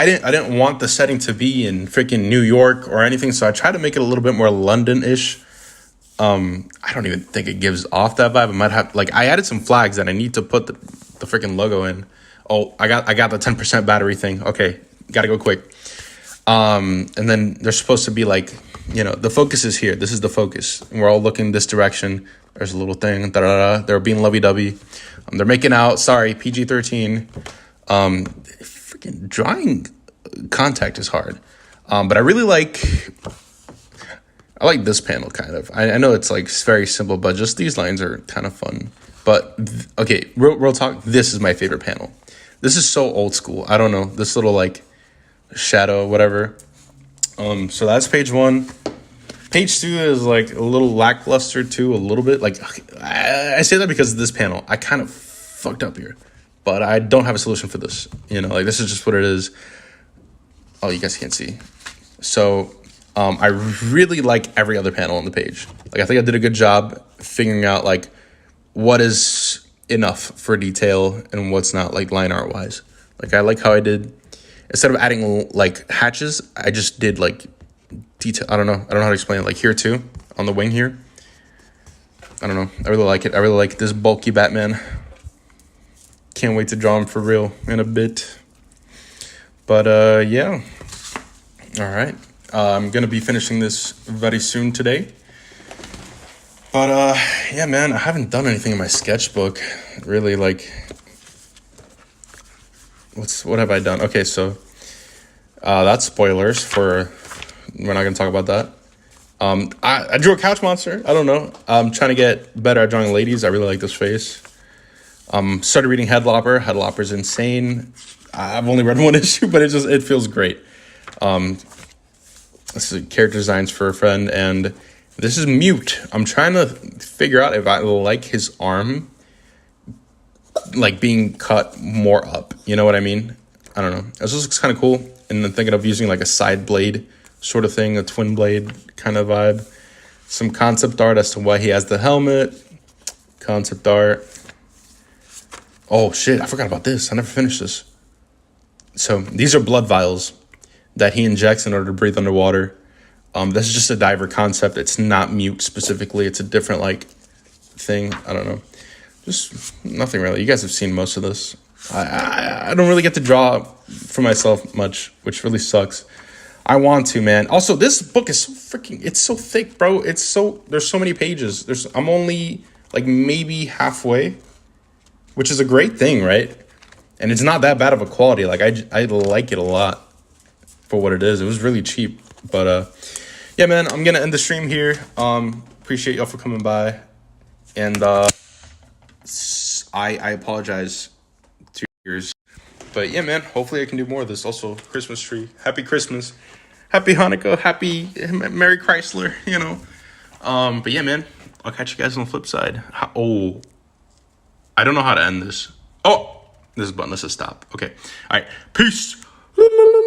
didn't want the setting to be in freaking New York or anything, so I tried to make it a little bit more London-ish. I don't even think it gives off that vibe. I might have, like, I added some flags that I need to put the freaking logo in. Oh, I got the 10% battery thing. Okay, gotta go quick. And then there's supposed to be, like, you know, the focus is here. This is the focus, and we're all looking this direction. There's a little thing. They're being lovey-dovey. They're making out. Sorry, PG-13. Freaking drawing contact is hard. But I really like this panel kind of. I know it's like very simple, but just these lines are kind of fun. But okay, real talk. This is my favorite panel. This is so old school. I don't know, this little like shadow, whatever. So that's page one. Page two is like a little lackluster too, a little bit. Like I say that because of this panel. I kind of fucked up here, but I don't have a solution for this. You know, like this is just what it is. Oh, you guys can't see. So I really like every other panel on the page. Like I think I did a good job figuring out like what is enough for detail and what's not, like line art wise. Like I like how I did, instead of adding like hatches, I just did like detail. I don't know how to explain it. Like here too, on the wing here. I don't know. I really like it. I really like this bulky Batman. Can't wait to draw him for real in a bit. But yeah. All right. I'm going to be finishing this very soon today. But yeah, man, I haven't done anything in my sketchbook. Really, like, what have I done? Okay, so that's spoilers for, we're not going to talk about that. I drew a couch monster. I don't know. I'm trying to get better at drawing ladies. I really like this face. Started reading Headlopper. Headlopper's insane. I've only read one issue, but it feels great. This is character designs for a friend, and this is Mute. I'm trying to figure out if I like his arm, like being cut more up. You know what I mean? I don't know. This looks kind of cool. And then thinking of using like a side blade sort of thing, a twin blade kind of vibe. Some concept art as to why he has the helmet. Concept art. Oh shit, I forgot about this. I never finished this. So these are blood vials that he injects in order to breathe underwater. This is just a diver concept. It's not Mute specifically. It's a different like thing. I don't know. Just nothing really. You guys have seen most of this. I don't really get to draw for myself much, which really sucks. I want to, man. Also, this book is so freaking, it's so thick, bro. There's so many pages. I'm only like maybe halfway, which is a great thing, right? And it's not that bad of a quality. Like I like it a lot for what it is. It was really cheap. But yeah, man, I'm gonna end the stream here. Appreciate y'all for coming by. And I apologize to yours. But yeah, man, hopefully I can do more of this. Also, Christmas tree. Happy Christmas. Happy Hanukkah. Happy Merry Chrysler, you know. But yeah, man, I'll catch you guys on the flip side. Oh, I don't know how to end this. Oh, this is a button. Let's just stop. Okay. All right. Peace.